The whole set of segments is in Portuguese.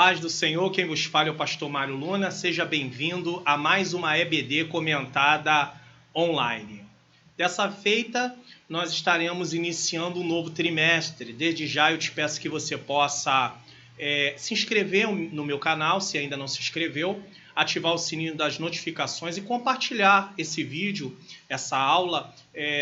paz do Senhor, quem vos fala é o pastor Mário Luna. Seja bem-vindo a mais uma EBD comentada online. Dessa feita, nós estaremos iniciando um novo trimestre. Desde já eu te peço que você possa se inscrever no meu canal, se ainda não se inscreveu, ativar o sininho das notificações e compartilhar esse vídeo, essa aula,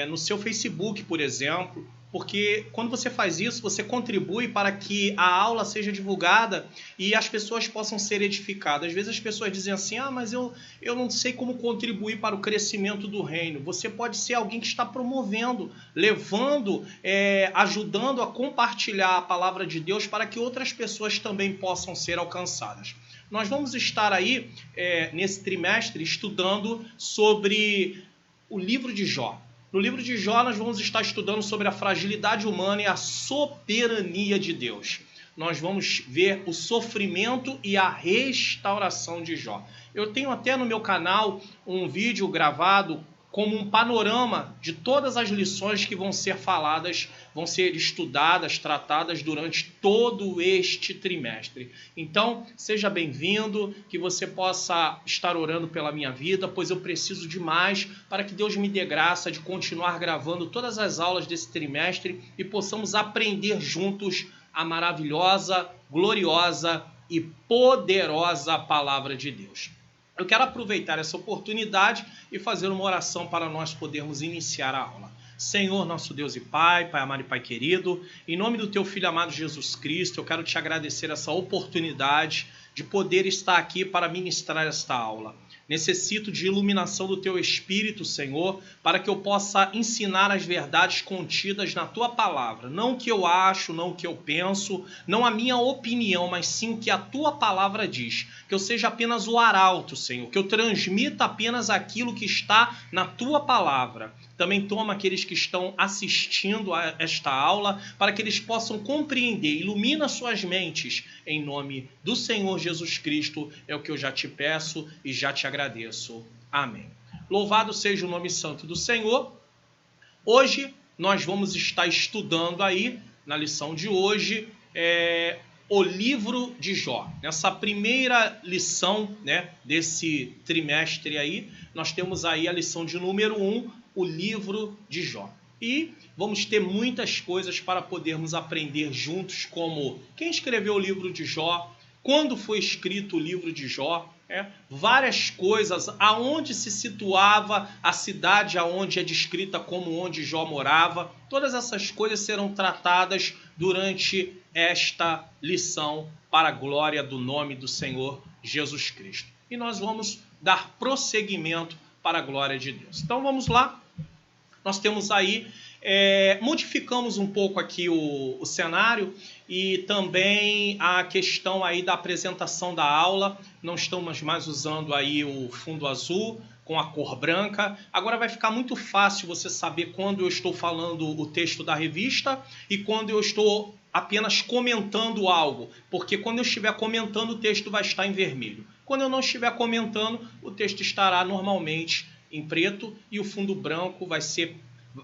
no seu Facebook, por exemplo, porque quando você faz isso, você contribui para que a aula seja divulgada e as pessoas possam ser edificadas. Às vezes as pessoas dizem assim, mas eu não sei como contribuir para o crescimento do reino. Você pode ser alguém que está promovendo, levando, ajudando a compartilhar a palavra de Deus para que outras pessoas também possam ser alcançadas. Nós vamos estar aí, nesse trimestre, estudando sobre o livro de Jó. No livro de Jó, nós vamos estar estudando sobre a fragilidade humana e a soberania de Deus. Nós vamos ver o sofrimento e a restauração de Jó. Eu tenho até no meu canal um vídeo gravado como um panorama de todas as lições que vão ser faladas, vão ser estudadas, tratadas durante todo este trimestre. Então, seja bem-vindo, que você possa estar orando pela minha vida, pois eu preciso demais para que Deus me dê graça de continuar gravando todas as aulas desse trimestre e possamos aprender juntos a maravilhosa, gloriosa e poderosa palavra de Deus. Eu quero aproveitar essa oportunidade e fazer uma oração para nós podermos iniciar a aula. Senhor, nosso Deus e Pai, Pai amado e Pai querido, em nome do Teu Filho amado Jesus Cristo, eu quero Te agradecer essa oportunidade de poder estar aqui para ministrar esta aula. Necessito de iluminação do Teu Espírito, Senhor, para que eu possa ensinar as verdades contidas na Tua palavra. Não o que eu acho, não o que eu penso, não a minha opinião, mas sim o que a Tua palavra diz. Que eu seja apenas o arauto, Senhor, que eu transmita apenas aquilo que está na Tua palavra. Também toma aqueles que estão assistindo a esta aula para que eles possam compreender. Ilumina suas mentes. Em nome do Senhor Jesus Cristo é o que eu já te peço e já te agradeço. Amém. Louvado seja o nome santo do Senhor. Hoje nós vamos estar estudando aí, na lição de hoje, o livro de Jó. Nessa primeira lição, desse trimestre aí, nós temos aí a lição de número 1, o livro de Jó. E vamos ter muitas coisas para podermos aprender juntos, como quem escreveu o livro de Jó, quando foi escrito o livro de Jó, várias coisas, aonde se situava a cidade, aonde é descrita como onde Jó morava. Todas essas coisas serão tratadas durante esta lição para a glória do nome do Senhor Jesus Cristo. E nós vamos dar prosseguimento para a glória de Deus. Então vamos lá. Nós temos aí, modificamos um pouco aqui o cenário e também a questão aí da apresentação da aula. Não estamos mais usando aí o fundo azul com a cor branca. Agora vai ficar muito fácil você saber quando eu estou falando o texto da revista e quando eu estou apenas comentando algo, porque quando eu estiver comentando o texto vai estar em vermelho. Quando eu não estiver comentando, o texto estará normalmente em preto e o fundo branco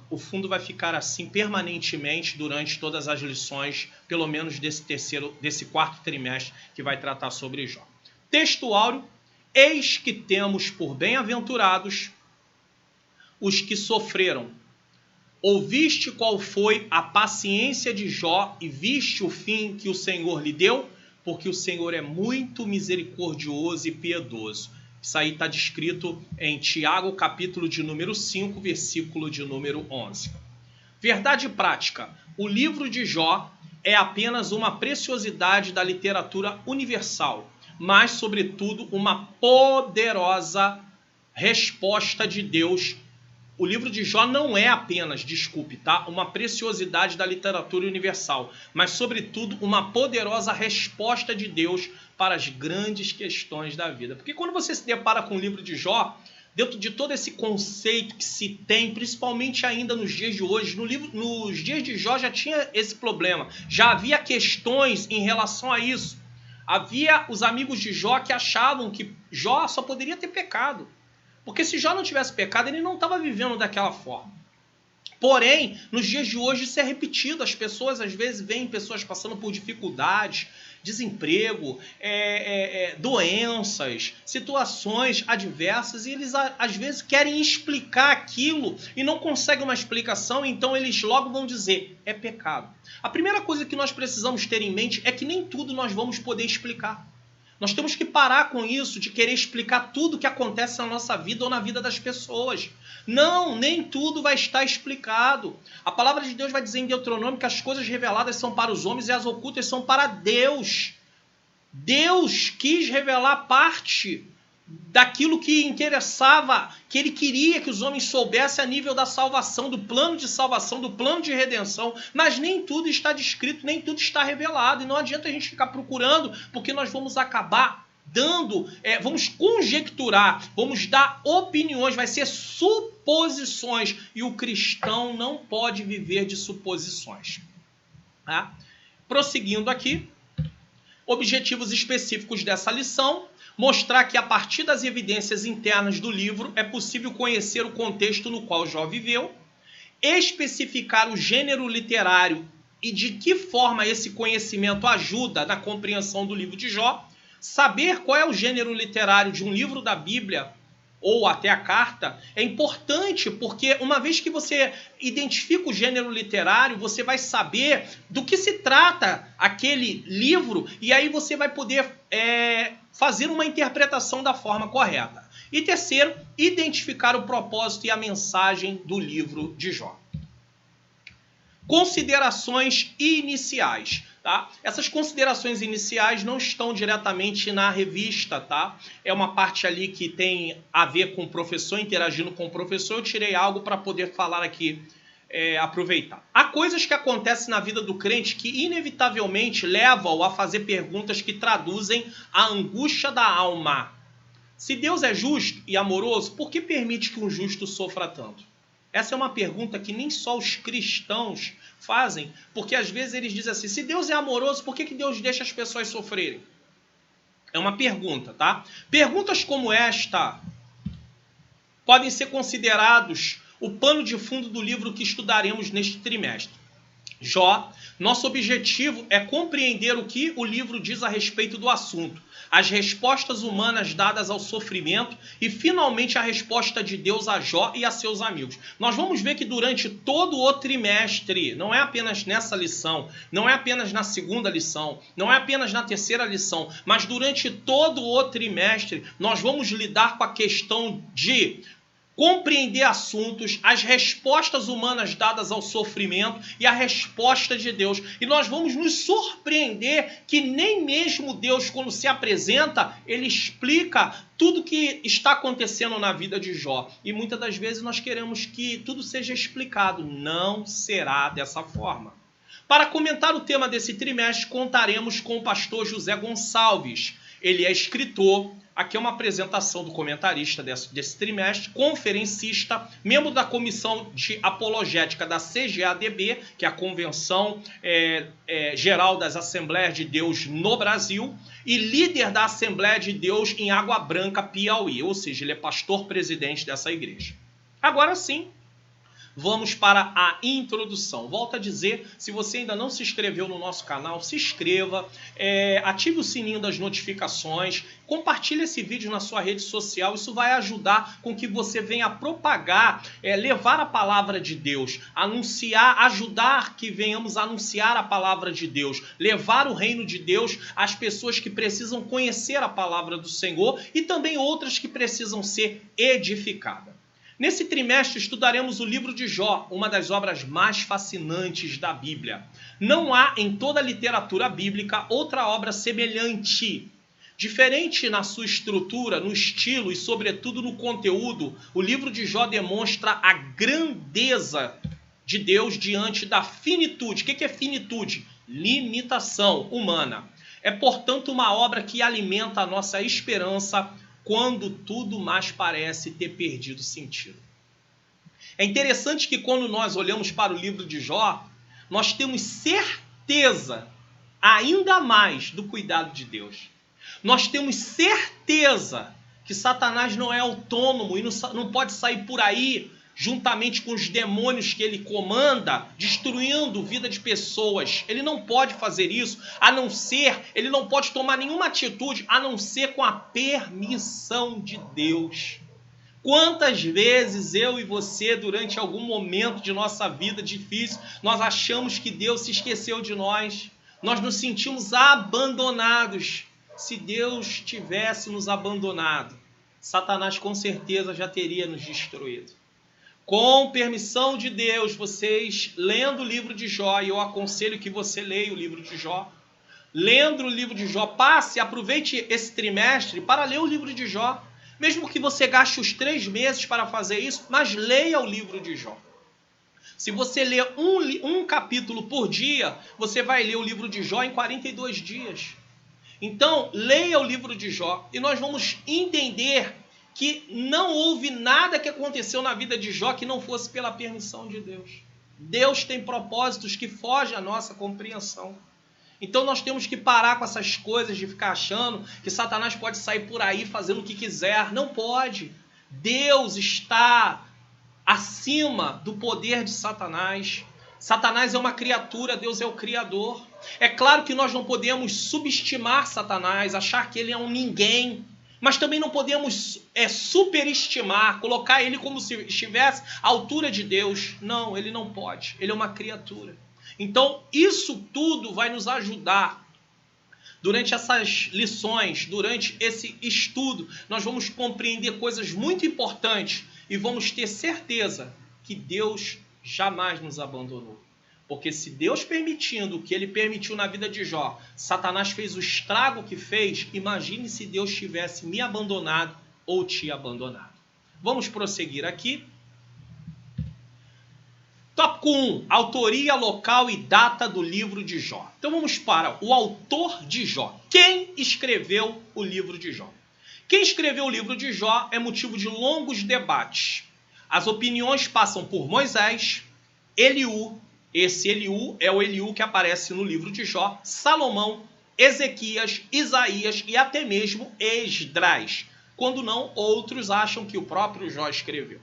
o fundo vai ficar assim permanentemente durante todas as lições, pelo menos desse quarto trimestre que vai tratar sobre Jó. Texto áureo: eis que temos por bem-aventurados os que sofreram. Ouviste qual foi a paciência de Jó e viste o fim que o Senhor lhe deu? Porque o Senhor é muito misericordioso e piedoso. Isso aí está descrito em Tiago, capítulo de número 5, versículo de número 11. Verdade prática: o livro de Jó é apenas uma preciosidade da literatura universal, mas, sobretudo, uma poderosa resposta de Deus. O livro de Jó não é apenas, uma preciosidade da literatura universal, mas, sobretudo, uma poderosa resposta de Deus para as grandes questões da vida. Porque quando você se depara com o livro de Jó, dentro de todo esse conceito que se tem, principalmente ainda nos dias de hoje, nos dias de Jó já tinha esse problema, já havia questões em relação a isso. Havia os amigos de Jó que achavam que Jó só poderia ter pecado. Porque se Jó não tivesse pecado, ele não estava vivendo daquela forma. Porém, nos dias de hoje isso é repetido. As pessoas às vezes veem pessoas passando por dificuldades, desemprego, doenças, situações adversas, e eles às vezes querem explicar aquilo e não conseguem uma explicação, então eles logo vão dizer, é pecado. A primeira coisa que nós precisamos ter em mente é que nem tudo nós vamos poder explicar. Nós temos que parar com isso de querer explicar tudo o que acontece na nossa vida ou na vida das pessoas. Não, nem tudo vai estar explicado. A palavra de Deus vai dizer em Deuteronômio que as coisas reveladas são para os homens e as ocultas são para Deus. Deus quis revelar parte daquilo que interessava, que ele queria que os homens soubessem a nível da salvação, do plano de salvação, do plano de redenção, mas nem tudo está descrito, nem tudo está revelado, e não adianta a gente ficar procurando, porque nós vamos acabar vamos conjecturar, vamos dar opiniões, vai ser suposições, e o cristão não pode viver de suposições. Tá? Prosseguindo aqui, objetivos específicos dessa lição: mostrar que a partir das evidências internas do livro é possível conhecer o contexto no qual Jó viveu, especificar o gênero literário e de que forma esse conhecimento ajuda na compreensão do livro de Jó, saber qual é o gênero literário de um livro da Bíblia ou até a carta é importante, porque uma vez que você identifica o gênero literário, você vai saber do que se trata aquele livro e aí você vai poder fazer uma interpretação da forma correta. E terceiro, identificar o propósito e a mensagem do livro de Jó. Considerações iniciais. Tá? Essas considerações iniciais não estão diretamente na revista, tá? É uma parte ali que tem a ver com o professor, interagindo com o professor. Eu tirei algo para poder falar aqui, aproveitar. Há coisas que acontecem na vida do crente que inevitavelmente levam-o a fazer perguntas que traduzem a angústia da alma. Se Deus é justo e amoroso, por que permite que um justo sofra tanto? Essa é uma pergunta que nem só os cristãos fazem, porque às vezes eles dizem assim, se Deus é amoroso, por que Deus deixa as pessoas sofrerem? É uma pergunta, tá? Perguntas como esta podem ser considerados o pano de fundo do livro que estudaremos neste trimestre. Jó, nosso objetivo é compreender o que o livro diz a respeito do assunto, as respostas humanas dadas ao sofrimento e, finalmente, a resposta de Deus a Jó e a seus amigos. Nós vamos ver que durante todo o trimestre, não é apenas nessa lição, não é apenas na segunda lição, não é apenas na terceira lição, mas durante todo o trimestre, nós vamos lidar com a questão de compreender assuntos, as respostas humanas dadas ao sofrimento e a resposta de Deus. E nós vamos nos surpreender que nem mesmo Deus, quando se apresenta, ele explica tudo que está acontecendo na vida de Jó. E muitas das vezes nós queremos que tudo seja explicado. Não será dessa forma. Para comentar o tema desse trimestre, contaremos com o pastor José Gonçalves. Ele é escritor. Aqui é uma apresentação do comentarista desse trimestre, conferencista, membro da Comissão de Apologética da CGADB, que é a Convenção Geral das Assembleias de Deus no Brasil, e líder da Assembleia de Deus em Água Branca, Piauí, ou seja, ele é pastor-presidente dessa igreja. Agora sim, vamos para a introdução. Volto a dizer, se você ainda não se inscreveu no nosso canal, se inscreva, ative o sininho das notificações, compartilhe esse vídeo na sua rede social, isso vai ajudar com que você venha propagar, levar a palavra de Deus, anunciar, ajudar que venhamos a anunciar a palavra de Deus, levar o reino de Deus às pessoas que precisam conhecer a palavra do Senhor e também outras que precisam ser edificadas. Nesse trimestre estudaremos o livro de Jó, uma das obras mais fascinantes da Bíblia. Não há em toda a literatura bíblica outra obra semelhante. Diferente na sua estrutura, no estilo e sobretudo no conteúdo, o livro de Jó demonstra a grandeza de Deus diante da finitude. O que é finitude? Limitação humana. É, portanto, uma obra que alimenta a nossa esperança quando tudo mais parece ter perdido sentido. É interessante que quando nós olhamos para o livro de Jó, nós temos certeza, ainda mais, do cuidado de Deus. Nós temos certeza que Satanás não é autônomo e não pode sair por aí juntamente com os demônios que ele comanda, destruindo a vida de pessoas. Ele não pode fazer isso, ele não pode tomar nenhuma atitude, a não ser com a permissão de Deus. Quantas vezes eu e você, durante algum momento de nossa vida difícil, nós achamos que Deus se esqueceu de nós, nós nos sentimos abandonados. Se Deus tivesse nos abandonado, Satanás com certeza já teria nos destruído. Com permissão de Deus, vocês lendo o livro de Jó, e eu aconselho que você leia o livro de Jó, lendo o livro de Jó, aproveite esse trimestre para ler o livro de Jó, mesmo que você gaste os 3 meses para fazer isso, mas leia o livro de Jó. Se você ler um capítulo por dia, você vai ler o livro de Jó em 42 dias. Então, leia o livro de Jó e nós vamos entender que não houve nada que aconteceu na vida de Jó que não fosse pela permissão de Deus. Deus tem propósitos que fogem à nossa compreensão. Então nós temos que parar com essas coisas de ficar achando que Satanás pode sair por aí fazendo o que quiser. Não pode. Deus está acima do poder de Satanás. Satanás é uma criatura, Deus é o Criador. É claro que nós não podemos subestimar Satanás, achar que ele é um ninguém, mas também não podemos superestimar, colocar ele como se estivesse à altura de Deus. Não, ele não pode, ele é uma criatura. Então isso tudo vai nos ajudar. Durante essas lições, durante esse estudo, nós vamos compreender coisas muito importantes e vamos ter certeza que Deus jamais nos abandonou. Porque se Deus permitindo o que ele permitiu na vida de Jó, Satanás fez o estrago que fez, imagine se Deus tivesse me abandonado ou te abandonado. Vamos prosseguir aqui. Tópico 1. Autoria, local e data do livro de Jó. Então vamos para o autor de Jó. Quem escreveu o livro de Jó? Quem escreveu o livro de Jó é motivo de longos debates. As opiniões passam por Moisés, Eliú, esse Eliú é o Eliú que aparece no livro de Jó, Salomão, Ezequias, Isaías e até mesmo Esdras. Quando não, outros acham que o próprio Jó escreveu.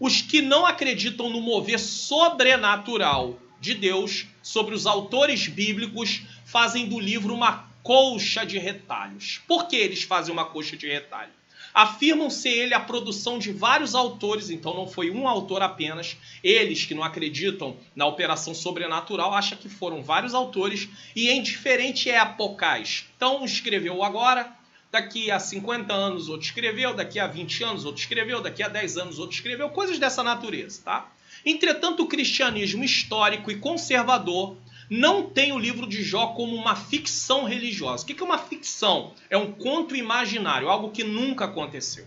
Os que não acreditam no mover sobrenatural de Deus sobre os autores bíblicos fazem do livro uma colcha de retalhos. Por que eles fazem uma colcha de retalho? Afirmam ser ele a produção de vários autores, então não foi um autor apenas. Eles que não acreditam na operação sobrenatural acham que foram vários autores e em diferentes épocas. Então um escreveu agora, daqui a 50 anos outro escreveu, daqui a 20 anos outro escreveu, daqui a 10 anos outro escreveu, coisas dessa natureza, tá? Entretanto, o cristianismo histórico e conservador não tem o livro de Jó como uma ficção religiosa. O que é uma ficção? É um conto imaginário, algo que nunca aconteceu.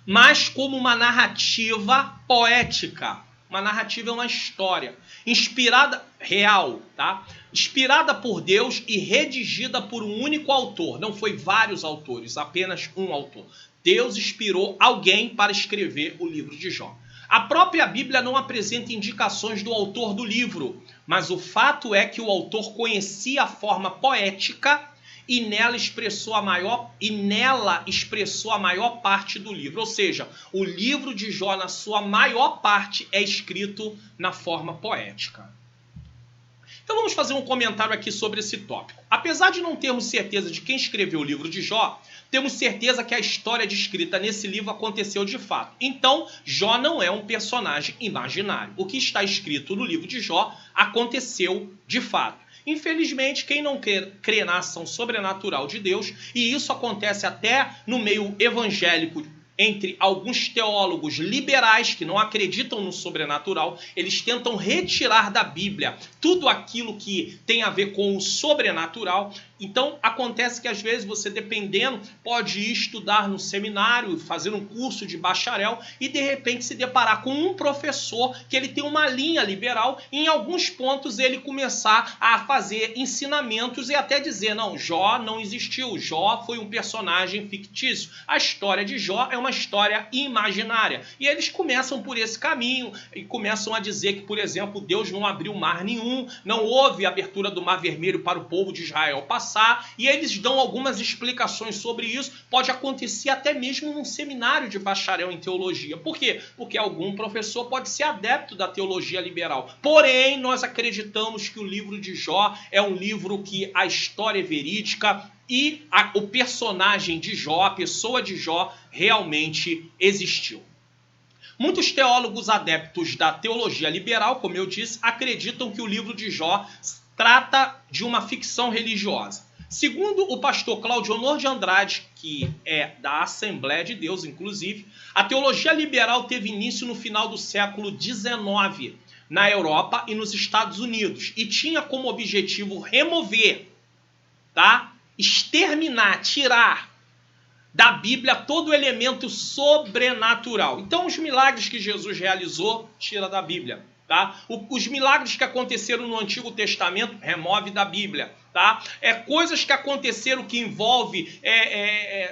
Mas como uma narrativa poética. Uma narrativa é uma história inspirada, real, tá? Inspirada por Deus e redigida por um único autor. Não foi vários autores, apenas um autor. Deus inspirou alguém para escrever o livro de Jó. A própria Bíblia não apresenta indicações do autor do livro, mas o fato é que o autor conhecia a forma poética e nela expressou a maior parte do livro. Ou seja, o livro de Jó, na sua maior parte, é escrito na forma poética. Então vamos fazer um comentário aqui sobre esse tópico. Apesar de não termos certeza de quem escreveu o livro de Jó, temos certeza que a história descrita nesse livro aconteceu de fato. Então, Jó não é um personagem imaginário. O que está escrito no livro de Jó aconteceu de fato. Infelizmente, quem não crê na ação sobrenatural de Deus, e isso acontece até no meio evangélico, entre alguns teólogos liberais que não acreditam no sobrenatural, eles tentam retirar da Bíblia tudo aquilo que tem a ver com o sobrenatural. Então, acontece que às vezes você, dependendo, pode ir estudar no seminário, fazer um curso de bacharel e de repente se deparar com um professor que ele tem uma linha liberal e em alguns pontos ele começar a fazer ensinamentos e até dizer, não, Jó não existiu, Jó foi um personagem fictício. A história de Jó é uma história imaginária. E eles começam por esse caminho e começam a dizer que, por exemplo, Deus não abriu mar nenhum, não houve abertura do Mar Vermelho para o povo de Israel passar, e eles dão algumas explicações sobre isso. Pode acontecer até mesmo num seminário de bacharel em teologia. Por quê? Porque algum professor pode ser adepto da teologia liberal. Porém, nós acreditamos que o livro de Jó é um livro que a história é verídica e o personagem de Jó, a pessoa de Jó, realmente existiu. Muitos teólogos adeptos da teologia liberal, como eu disse, acreditam que o livro de Jó trata de uma ficção religiosa. Segundo o pastor Cláudio Honor de Andrade, que é da Assembleia de Deus, inclusive, a teologia liberal teve início no final do século XIX, na Europa e nos Estados Unidos, e tinha como objetivo remover, exterminar, tirar da Bíblia todo elemento sobrenatural. Então, os milagres que Jesus realizou, tira da Bíblia. Os milagres que aconteceram no Antigo Testamento, remove da Bíblia. Coisas que aconteceram que envolve,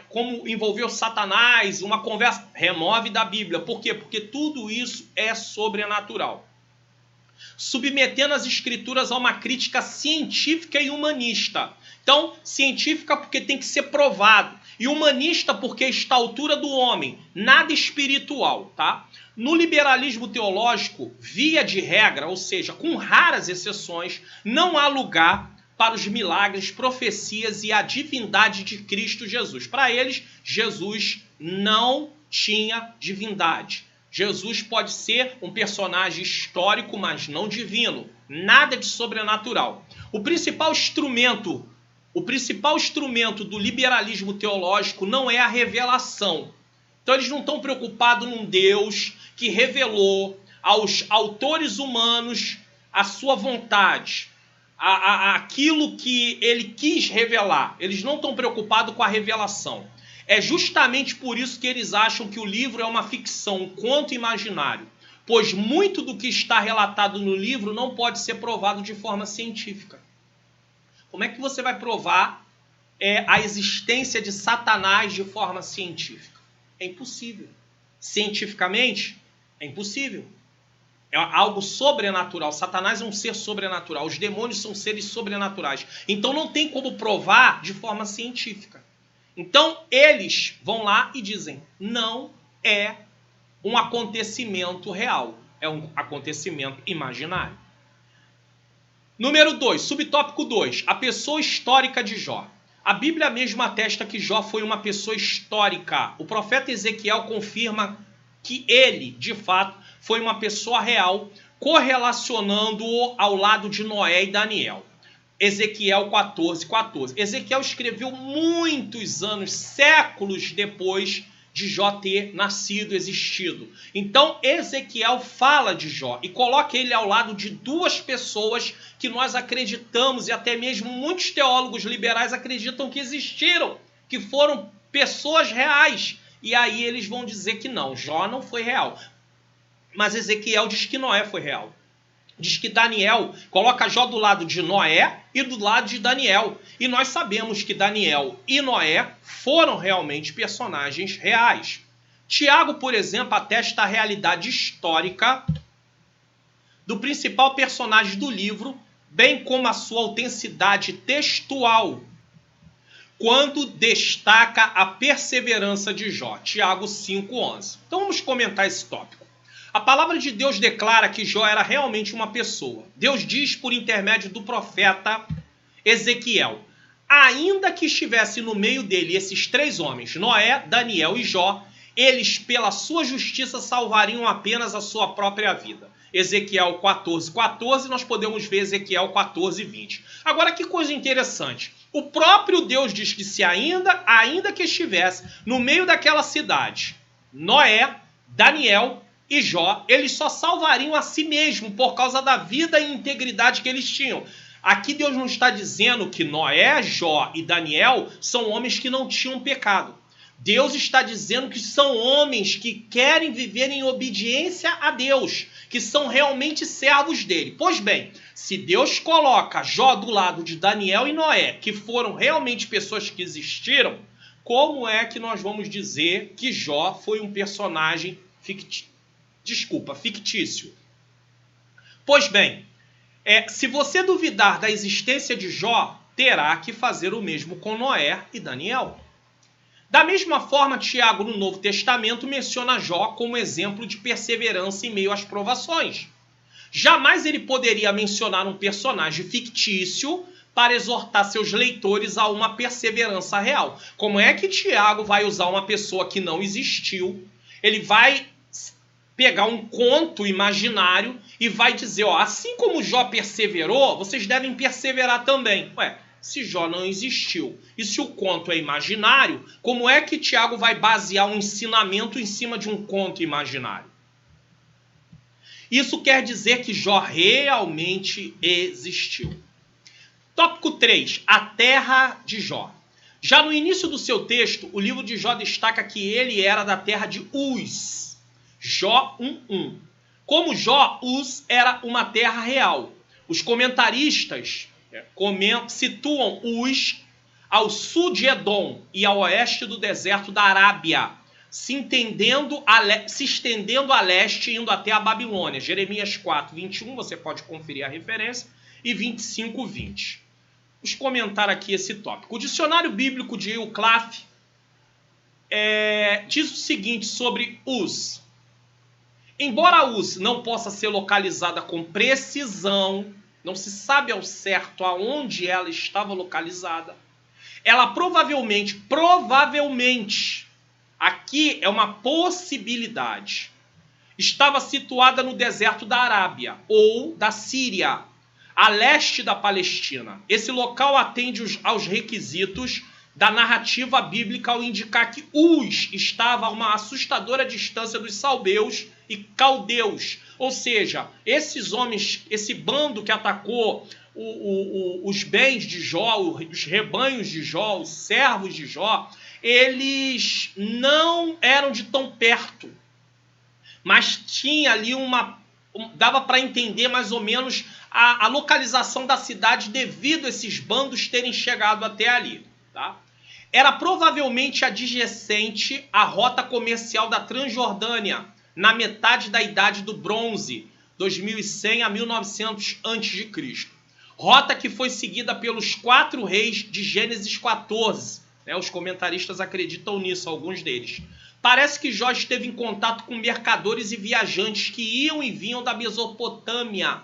como envolveu Satanás, uma conversa, remove da Bíblia. Por quê? Porque tudo isso é sobrenatural. Submetendo as escrituras a uma crítica científica e humanista. Então, científica porque tem que ser provado. E humanista porque está à altura do homem. Nada espiritual, No liberalismo teológico, via de regra, ou seja, com raras exceções, não há lugar para os milagres, profecias e a divindade de Cristo Jesus. Para eles, Jesus não tinha divindade. Jesus pode ser um personagem histórico, mas não divino. Nada de sobrenatural. O principal instrumento do liberalismo teológico não é a revelação. Então eles não estão preocupados num Deus que revelou aos autores humanos a sua vontade, aquilo que ele quis revelar. Eles não estão preocupados com a revelação. É justamente por isso que eles acham que o livro é uma ficção, um conto imaginário, pois muito do que está relatado no livro não pode ser provado de forma científica. Como é que você vai provar a existência de Satanás de forma científica? É impossível. Cientificamente, é impossível. É algo sobrenatural. Satanás é um ser sobrenatural. Os demônios são seres sobrenaturais. Então não tem como provar de forma científica. Então eles vão lá e dizem, não é um acontecimento real. É um acontecimento imaginário. Número 2, subtópico 2, a pessoa histórica de Jó. A Bíblia mesmo atesta que Jó foi uma pessoa histórica. O profeta Ezequiel confirma que ele, de fato, foi uma pessoa real, correlacionando-o ao lado de Noé e Daniel. Ezequiel 14:14. Ezequiel escreveu muitos anos, séculos depois de Jó ter nascido, existido. Então, Ezequiel fala de Jó e coloca ele ao lado de duas pessoas que nós acreditamos, e até mesmo muitos teólogos liberais acreditam que existiram, que foram pessoas reais. E aí eles vão dizer que não, Jó não foi real. Mas Ezequiel diz que Noé foi real. Diz que Daniel coloca Jó do lado de Noé e do lado de Daniel. E nós sabemos que Daniel e Noé foram realmente personagens reais. Tiago, por exemplo, atesta a realidade histórica do principal personagem do livro, bem como a sua autenticidade textual, quando destaca a perseverança de Jó. Tiago 5:11. Então vamos comentar esse tópico. A palavra de Deus declara que Jó era realmente uma pessoa. Deus diz por intermédio do profeta Ezequiel, ainda que estivesse no meio dele esses três homens, Noé, Daniel e Jó, eles pela sua justiça salvariam apenas a sua própria vida. Ezequiel 14:14, nós podemos ver Ezequiel 14:20. Agora que coisa interessante. O próprio Deus diz que se ainda que estivesse no meio daquela cidade, Noé, Daniel e Jó, eles só salvariam a si mesmo por causa da vida e integridade que eles tinham. Aqui Deus não está dizendo que Noé, Jó e Daniel são homens que não tinham pecado. Deus está dizendo que são homens que querem viver em obediência a Deus, que são realmente servos dele. Pois bem, se Deus coloca Jó do lado de Daniel e Noé, que foram realmente pessoas que existiram, como é que nós vamos dizer que Jó foi um personagem fictício? Pois bem, se você duvidar da existência de Jó, terá que fazer o mesmo com Noé e Daniel. Da mesma forma, Tiago, no Novo Testamento, menciona Jó como exemplo de perseverança em meio às provações. Jamais ele poderia mencionar um personagem fictício para exortar seus leitores a uma perseverança real. Como é que Tiago vai usar uma pessoa que não existiu? Ele vai pegar um conto imaginário e vai dizer, assim como Jó perseverou, vocês devem perseverar também. Se Jó não existiu e se o conto é imaginário, como é que Tiago vai basear um ensinamento em cima de um conto imaginário? Isso quer dizer que Jó realmente existiu. Tópico 3. A terra de Jó. Já no início do seu texto, o livro de Jó destaca que ele era da terra de Uz. Jó 1:1. Como Jó, Uz era uma terra real. Os comentaristas situam Uz ao sul de Edom e ao oeste do deserto da Arábia, se estendendo a leste, indo até a Babilônia. Jeremias 4:21, você pode conferir a referência, e 25:20. Vamos comentar aqui esse tópico. O dicionário bíblico de Euclaf diz o seguinte sobre Uz. Embora Uz não possa ser localizada com precisão, não se sabe ao certo aonde ela estava localizada, ela provavelmente, aqui é uma possibilidade, estava situada no deserto da Arábia ou da Síria, a leste da Palestina. Esse local atende aos requisitos da narrativa bíblica ao indicar que Uz estava a uma assustadora distância dos salbeus e caldeus. Ou seja, esses homens, esse bando que atacou os bens de Jó, os rebanhos de Jó, os servos de Jó, eles não eram de tão perto, mas tinha ali dava para entender mais ou menos a localização da cidade devido a esses bandos terem chegado até ali. Tá? Era provavelmente adjacente à rota comercial da Transjordânia, na metade da Idade do Bronze, 2100 a 1900 a.C. Rota que foi seguida pelos 4 reis de Gênesis 14. Os comentaristas acreditam nisso, alguns deles. Parece que Jó esteve em contato com mercadores e viajantes que iam e vinham da Mesopotâmia,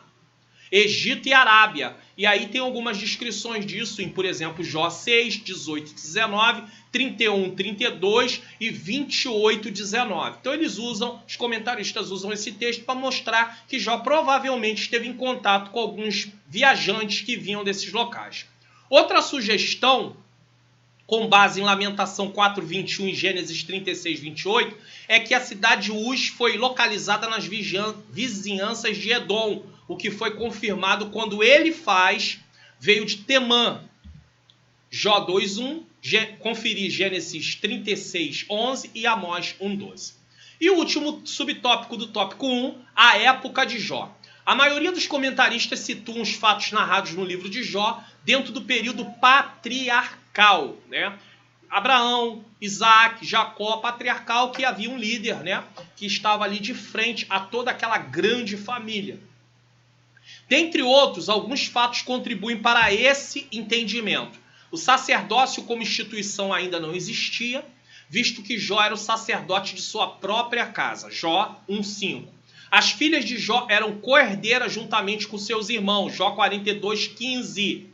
Egito e Arábia. E aí tem algumas descrições disso em, por exemplo, Jó 6, 18, 19, 31, 32 e 28, 19. Então os comentaristas usam esse texto para mostrar que Jó provavelmente esteve em contato com alguns viajantes que vinham desses locais. Outra sugestão, com base em Lamentação 4:21 e Gênesis 36:28, é que a cidade de Uz foi localizada nas vizinhanças de Edom, o que foi confirmado quando veio de Temã. Jó 2:1, conferir Gênesis 36:11 e Amós 1:12. E o último subtópico do tópico 1, a época de Jó. A maioria dos comentaristas situam os fatos narrados no livro de Jó dentro do período patriarcal, Abraão, Isaac, Jacó, patriarcal, que havia um líder, que estava ali de frente a toda aquela grande família. Dentre outros, alguns fatos contribuem para esse entendimento. O sacerdócio como instituição ainda não existia, visto que Jó era o sacerdote de sua própria casa. Jó 1:5. As filhas de Jó eram co-herdeiras juntamente com seus irmãos. Jó 42:15.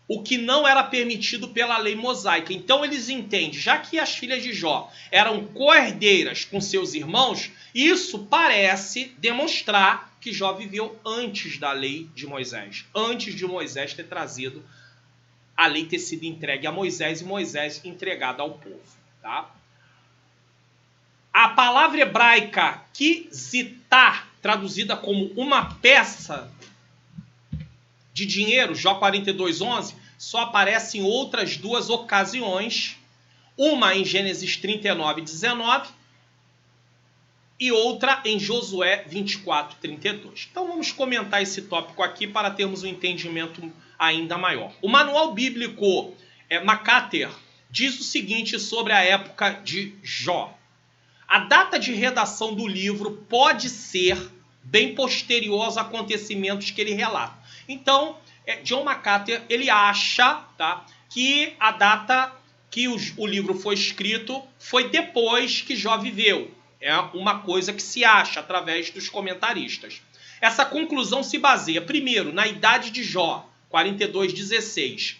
O que não era permitido pela lei mosaica. Então eles entendem, já que as filhas de Jó eram co-herdeiras com seus irmãos, isso parece demonstrar que Jó viveu antes da lei de Moisés. Antes de Moisés ter trazido a lei, ter sido entregue a Moisés e Moisés entregada ao povo. Tá? A palavra hebraica quizitá, traduzida como uma peça de dinheiro, Jó 42:11, só aparece em outras 2 ocasiões, uma em Gênesis 39:19 e outra em Josué 24:32. Então vamos comentar esse tópico aqui para termos um entendimento ainda maior. O manual bíblico Macater diz o seguinte sobre a época de Jó. A data de redação do livro pode ser bem posterior aos acontecimentos que ele relata. Então, John MacArthur, ele acha, tá, que a data que o livro foi escrito foi depois que Jó viveu. É uma coisa que se acha através dos comentaristas. Essa conclusão se baseia, primeiro, na idade de Jó, 42:16.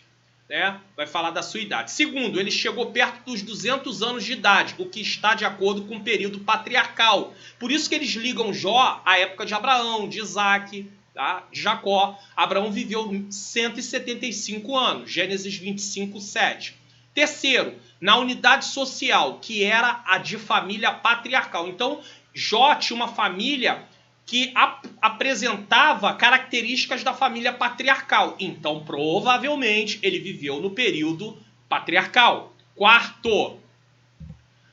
Né? Vai falar da sua idade. Segundo, ele chegou perto dos 200 anos de idade, o que está de acordo com o período patriarcal. Por isso que eles ligam Jó à época de Abraão, de Isaac, tá? De Jacó. Abraão viveu 175 anos, Gênesis 25:7. Terceiro, na unidade social, que era a de família patriarcal. Então, Jó tinha uma família que apresentava características da família patriarcal. Então, provavelmente, ele viveu no período patriarcal. Quarto,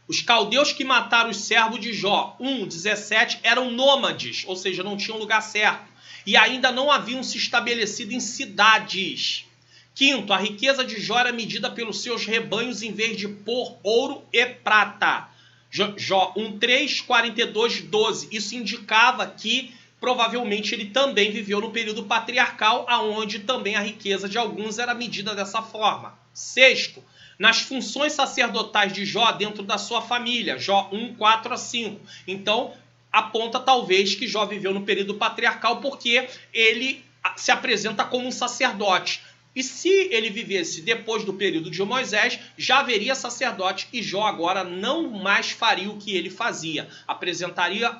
os caldeus que mataram os servos de Jó, 1:17, eram nômades, ou seja, não tinham lugar certo, e ainda não haviam se estabelecido em cidades. Quinto, a riqueza de Jó era medida pelos seus rebanhos em vez de por ouro e prata. Jó 1:3, 42:12. Isso indicava que provavelmente ele também viveu no período patriarcal, aonde também a riqueza de alguns era medida dessa forma. Sexto, nas funções sacerdotais de Jó dentro da sua família. Jó 1:4-5. Então, aponta talvez que Jó viveu no período patriarcal porque ele se apresenta como um sacerdote. E se ele vivesse depois do período de Moisés, já haveria sacerdote e Jó agora não mais faria o que ele fazia. Apresentaria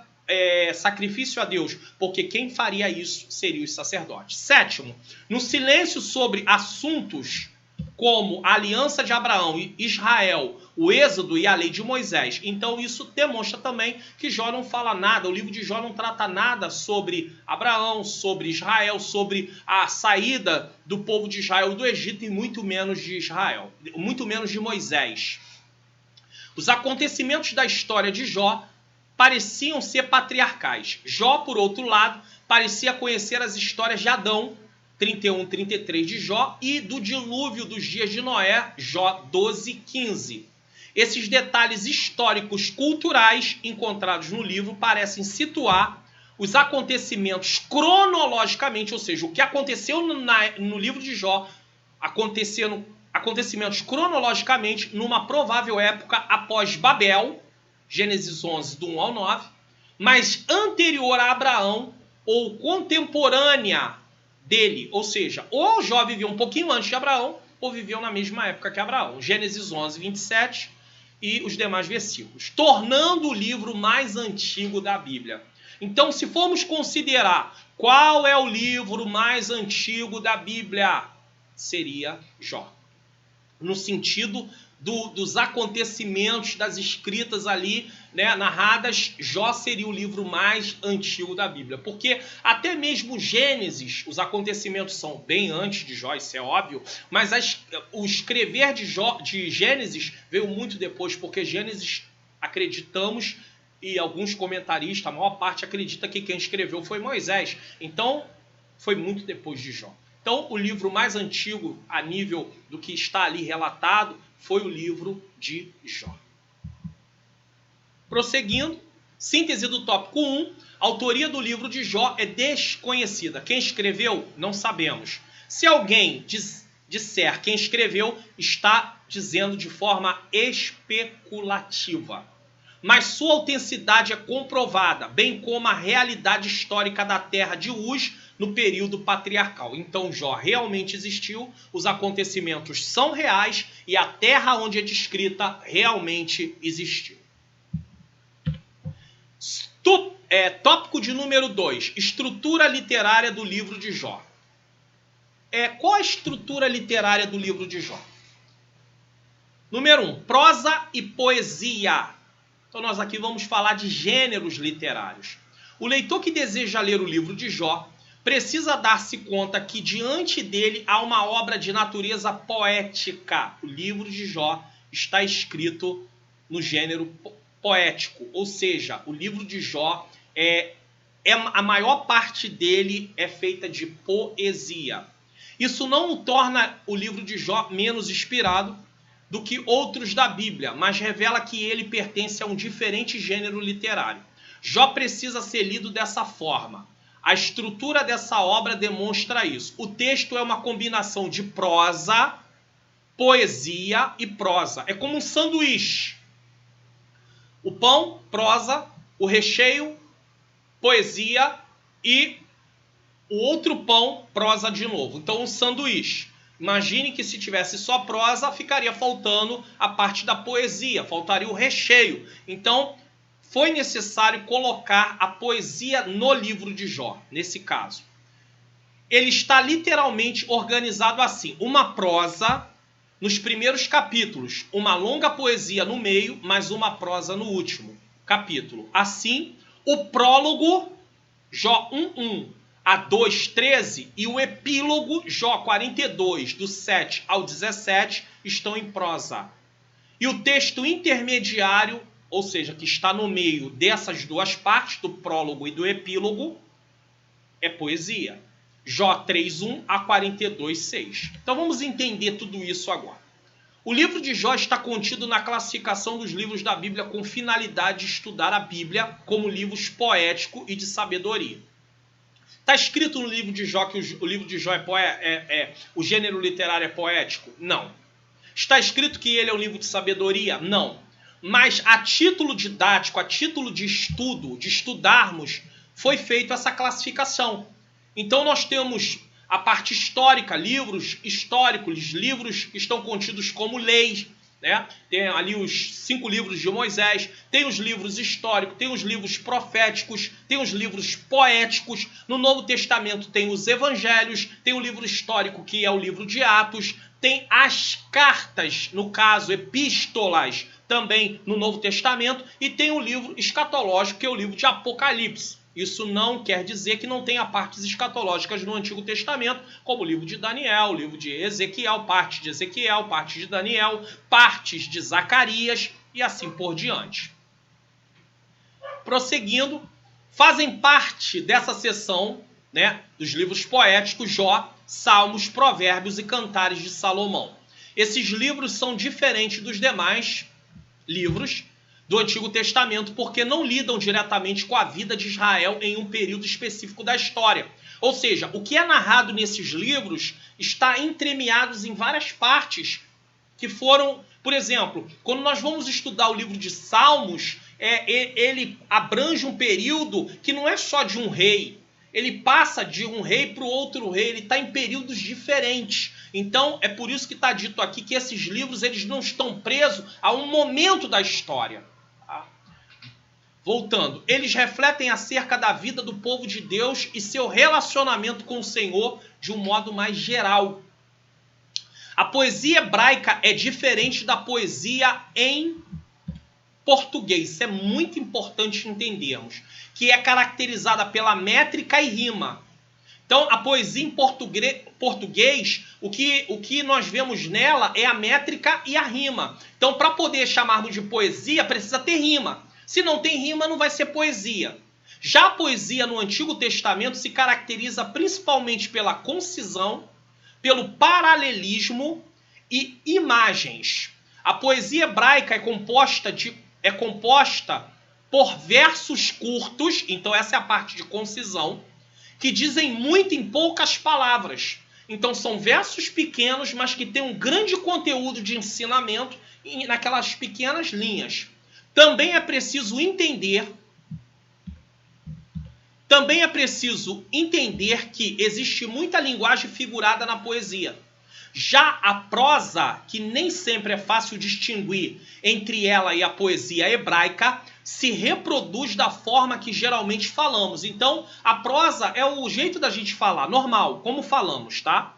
sacrifício a Deus, porque quem faria isso seria os sacerdotes. Sétimo, no silêncio sobre assuntos como a aliança de Abraão e Israel, o Êxodo e a lei de Moisés. Então isso demonstra também que Jó não fala nada, o livro de Jó não trata nada sobre Abraão, sobre Israel, sobre a saída do povo de Israel do Egito e muito menos de Israel, muito menos de Moisés. Os acontecimentos da história de Jó pareciam ser patriarcais. Jó, por outro lado, parecia conhecer as histórias de Adão, 31:33 de Jó, e do dilúvio dos dias de Noé, Jó 12:15. Esses detalhes históricos culturais encontrados no livro parecem situar os acontecimentos cronologicamente, ou seja, o que aconteceu no livro de Jó, acontecimentos cronologicamente numa provável época após Babel, Gênesis 11, do 1 ao 9, mas anterior a Abraão ou contemporânea dele, ou seja, ou Jó viveu um pouquinho antes de Abraão, ou viveu na mesma época que Abraão. Gênesis 11, 27 e os demais versículos, tornando o livro mais antigo da Bíblia. Então, se formos considerar qual é o livro mais antigo da Bíblia, seria Jó. No sentido dos acontecimentos, das escritas ali, né, narradas, Jó seria o livro mais antigo da Bíblia. Porque até mesmo Gênesis, os acontecimentos são bem antes de Jó, isso é óbvio, mas o escrever de Gênesis veio muito depois, porque Gênesis, acreditamos, e alguns comentaristas, a maior parte acredita que quem escreveu foi Moisés. Então, foi muito depois de Jó. Então, o livro mais antigo a nível do que está ali relatado foi o livro de Jó. Prosseguindo, síntese do tópico 1, a autoria do livro de Jó é desconhecida. Quem escreveu, não sabemos. Se alguém disser quem escreveu, está dizendo de forma especulativa. Mas sua autenticidade é comprovada, bem como a realidade histórica da terra de Uz no período patriarcal. Então Jó realmente existiu, os acontecimentos são reais e a terra onde é descrita realmente existiu. Tópico de número 2, estrutura literária do livro de Jó. Qual a estrutura literária do livro de Jó? Número 1, prosa e poesia. Então nós aqui vamos falar de gêneros literários. O leitor que deseja ler o livro de Jó precisa dar-se conta que diante dele há uma obra de natureza poética. O livro de Jó está escrito no gênero poético, ou seja, o livro de Jó a maior parte dele é feita de poesia. Isso não o torna o livro de Jó menos inspirado, do que outros da Bíblia, mas revela que ele pertence a um diferente gênero literário. Jó precisa ser lido dessa forma. A estrutura dessa obra demonstra isso. O texto é uma combinação de prosa, poesia e prosa. É como um sanduíche. O pão, prosa, o recheio, poesia e o outro pão, prosa de novo. Então, um sanduíche. Imagine que se tivesse só prosa, ficaria faltando a parte da poesia, faltaria o recheio. Então, foi necessário colocar a poesia no livro de Jó, nesse caso. Ele está literalmente organizado assim. Uma prosa nos primeiros capítulos, uma longa poesia no meio, mais uma prosa no último capítulo. Assim, o prólogo, Jó 1:1 a 2:13, e o epílogo, Jó 42, do 7 ao 17, estão em prosa. E o texto intermediário, ou seja, que está no meio dessas duas partes, do prólogo e do epílogo, é poesia. Jó 3:1 a 42:6. Então vamos entender tudo isso agora. O livro de Jó está contido na classificação dos livros da Bíblia com finalidade de estudar a Bíblia como livros poético e de sabedoria. Está escrito no livro de Jó que o livro de Jó o gênero literário é poético? Não. Está escrito que ele é um livro de sabedoria? Não. Mas a título didático, a título de estudo, de estudarmos, foi feita essa classificação. Então nós temos a parte histórica, livros históricos, livros que estão contidos como leis, né? Tem ali os 5 livros de Moisés, tem os livros históricos, tem os livros proféticos, tem os livros poéticos. No Novo Testamento tem os evangelhos, tem o livro histórico que é o livro de Atos, tem as cartas, no caso epístolas, também no Novo Testamento, e tem o livro escatológico, que é o livro de Apocalipse. Isso não quer dizer que não tenha partes escatológicas no Antigo Testamento, como o livro de Daniel, o livro de Ezequiel, parte de Ezequiel, parte de Daniel, partes de Zacarias e assim por diante. Prosseguindo, fazem parte dessa seção, né, dos livros poéticos Jó, Salmos, Provérbios e Cantares de Salomão. Esses livros são diferentes dos demais livros do Antigo Testamento, porque não lidam diretamente com a vida de Israel em um período específico da história. Ou seja, o que é narrado nesses livros está entremeados em várias partes que foram, por exemplo, quando nós vamos estudar o livro de Salmos, ele abrange um período que não é só de um rei. Ele passa de um rei para o outro rei, ele está em períodos diferentes. Então, é por isso que está dito aqui que esses livros eles não estão presos a um momento da história. Voltando, eles refletem acerca da vida do povo de Deus e seu relacionamento com o Senhor de um modo mais geral. A poesia hebraica é diferente da poesia em português. Isso é muito importante entendermos, que é caracterizada pela métrica e rima. Então, a poesia em português, o que nós vemos nela é a métrica e a rima. Então, para poder chamarmos de poesia, precisa ter rima. Se não tem rima, não vai ser poesia. Já a poesia no Antigo Testamento se caracteriza principalmente pela concisão, pelo paralelismo e imagens. A poesia hebraica é composta por versos curtos, então essa é a parte de concisão, que dizem muito em poucas palavras. Então são versos pequenos, mas que têm um grande conteúdo de ensinamento naquelas pequenas linhas. Também é preciso entender que existe muita linguagem figurada na poesia. Já a prosa, que nem sempre é fácil distinguir entre ela e a poesia hebraica, se reproduz da forma que geralmente falamos. Então, a prosa é o jeito da gente falar, normal, como falamos, tá?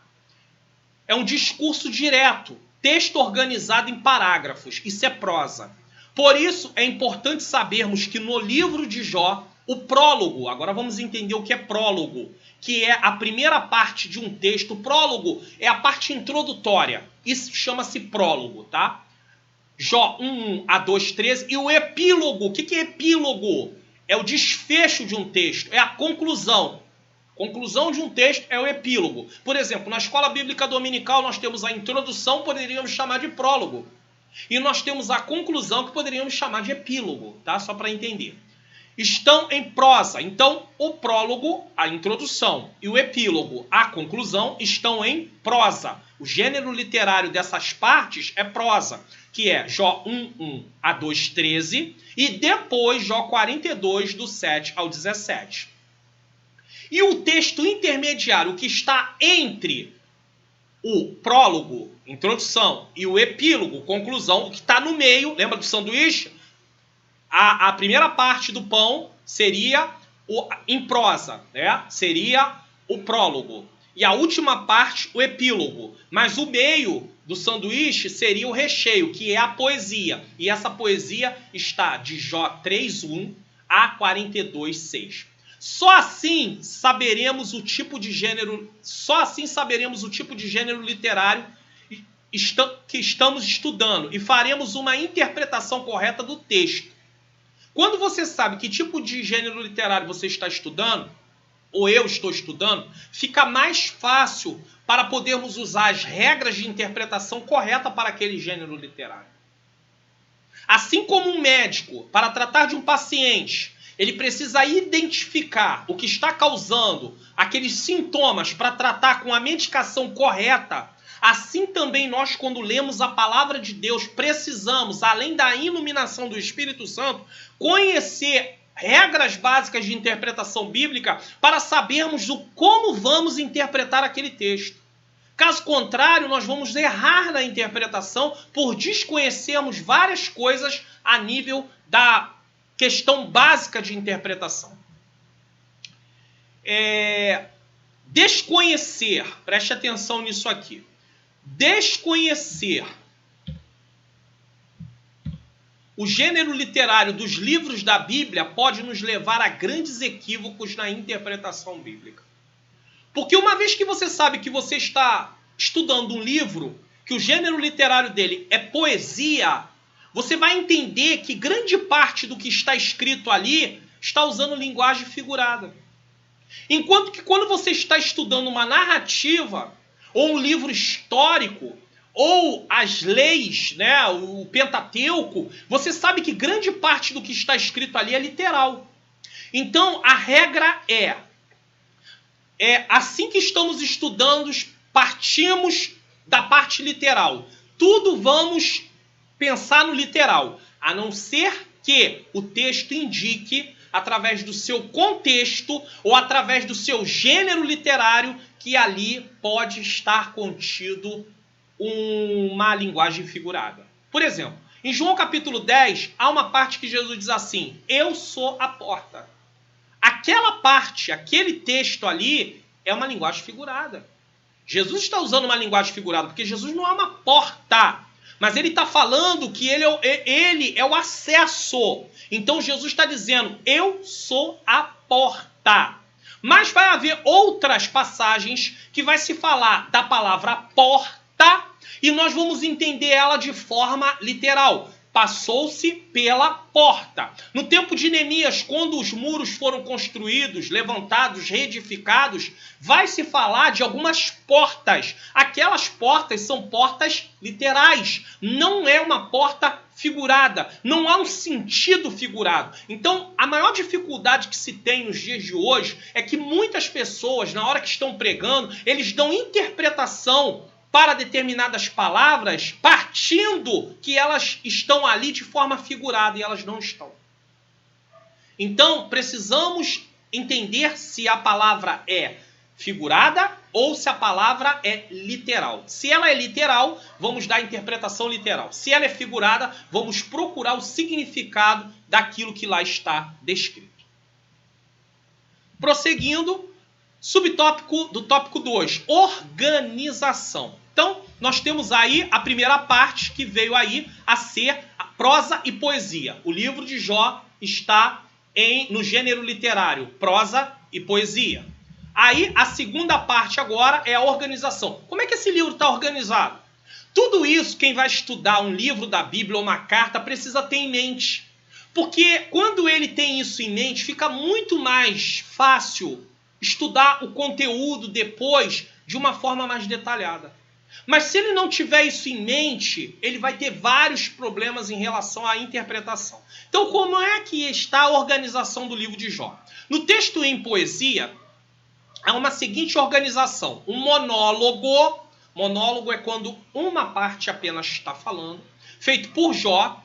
É um discurso direto, texto organizado em parágrafos. Isso é prosa. Por isso, é importante sabermos que no livro de Jó, o prólogo, agora vamos entender o que é prólogo, que é a primeira parte de um texto. O prólogo é a parte introdutória. Isso chama-se prólogo, tá? Jó 1:1 a 2:13. E o epílogo, o que é epílogo? É o desfecho de um texto, é a conclusão. Conclusão de um texto é o epílogo. Por exemplo, na escola bíblica dominical nós temos a introdução, poderíamos chamar de prólogo. E nós temos a conclusão, que poderíamos chamar de epílogo, tá? Só para entender. Estão em prosa. Então, o prólogo, a introdução, e o epílogo, a conclusão, estão em prosa. O gênero literário dessas partes é prosa, que é Jó 1:1 a 2:13 e depois Jó 42, do 7 ao 17. E o texto intermediário, o que está entre o prólogo, introdução, e o epílogo, conclusão, o que está no meio, lembra do sanduíche? A primeira parte do pão seria em prosa, né? Seria o prólogo. E a última parte, o epílogo. Mas o meio do sanduíche seria o recheio, que é a poesia. E essa poesia está de Jó 3:1 a 42:6. Só assim saberemos o tipo de gênero literário que estamos estudando e faremos uma interpretação correta do texto. Quando você sabe que tipo de gênero literário você está estudando, ou eu estou estudando, fica mais fácil para podermos usar as regras de interpretação correta para aquele gênero literário. Assim como um médico, para tratar de um paciente, ele precisa identificar o que está causando aqueles sintomas para tratar com a medicação correta. Assim também nós, quando lemos a palavra de Deus, precisamos, além da iluminação do Espírito Santo, conhecer regras básicas de interpretação bíblica para sabermos como vamos interpretar aquele texto. Caso contrário, nós vamos errar na interpretação por desconhecermos várias coisas a nível da questão básica de interpretação. Desconhecer, preste atenção nisso aqui. Desconhecer o gênero literário dos livros da Bíblia pode nos levar a grandes equívocos na interpretação bíblica. Porque uma vez que você sabe que você está estudando um livro, que o gênero literário dele é poesia, você vai entender que grande parte do que está escrito ali está usando linguagem figurada. Enquanto que quando você está estudando uma narrativa, ou um livro histórico, ou as leis, né, o Pentateuco, você sabe que grande parte do que está escrito ali é literal. Então, a regra é assim que estamos estudando, partimos da parte literal. Tudo vamos pensar no literal, a não ser que o texto indique, através do seu contexto ou através do seu gênero literário, que ali pode estar contido uma linguagem figurada. Por exemplo, em João capítulo 10, há uma parte que Jesus diz assim: eu sou a porta. Aquela parte, aquele texto ali, é uma linguagem figurada. Jesus está usando uma linguagem figurada, porque Jesus não é uma porta, mas ele está falando que ele é o acesso. Então Jesus está dizendo: eu sou a porta. Mas vai haver outras passagens que vai se falar da palavra porta e nós vamos entender ela de forma literal. Passou-se pela porta. No tempo de Neemias, quando os muros foram construídos, levantados, reedificados, vai se falar de algumas portas. Aquelas portas são portas literais. Não é uma porta figurada. Não há um sentido figurado. Então, a maior dificuldade que se tem nos dias de hoje é que muitas pessoas, na hora que estão pregando, eles dão interpretação para determinadas palavras, partindo que elas estão ali de forma figurada, e elas não estão. Então, precisamos entender se a palavra é figurada ou se a palavra é literal. Se ela é literal, vamos dar a interpretação literal. Se ela é figurada, vamos procurar o significado daquilo que lá está descrito. Prosseguindo, subtópico do tópico 2, organização. Então, nós temos aí a primeira parte que veio aí a ser a prosa e poesia. O livro de Jó está no gênero literário, prosa e poesia. Aí, a segunda parte agora é a organização. Como é que esse livro está organizado? Tudo isso, quem vai estudar um livro da Bíblia ou uma carta, precisa ter em mente. Porque quando ele tem isso em mente, fica muito mais fácil estudar o conteúdo depois de uma forma mais detalhada. Mas se ele não tiver isso em mente, ele vai ter vários problemas em relação à interpretação. Então, como é que está a organização do livro de Jó? No texto em poesia, há uma seguinte organização. Um monólogo. Monólogo é quando uma parte apenas está falando. Feito por Jó.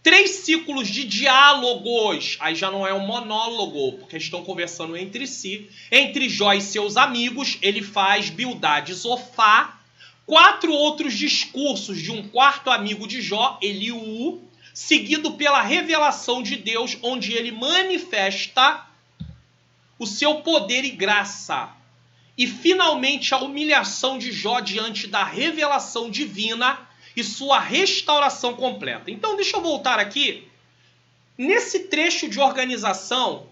3 ciclos de diálogos. Aí já não é um monólogo, porque estão conversando entre si. Entre Jó e seus amigos, ele faz Bildade e Zofá. 4 outros discursos de um quarto amigo de Jó, Eliú, seguido pela revelação de Deus, onde ele manifesta o seu poder e graça. E finalmente a humilhação de Jó diante da revelação divina e sua restauração completa. Então deixa eu voltar aqui. Nesse trecho de organização,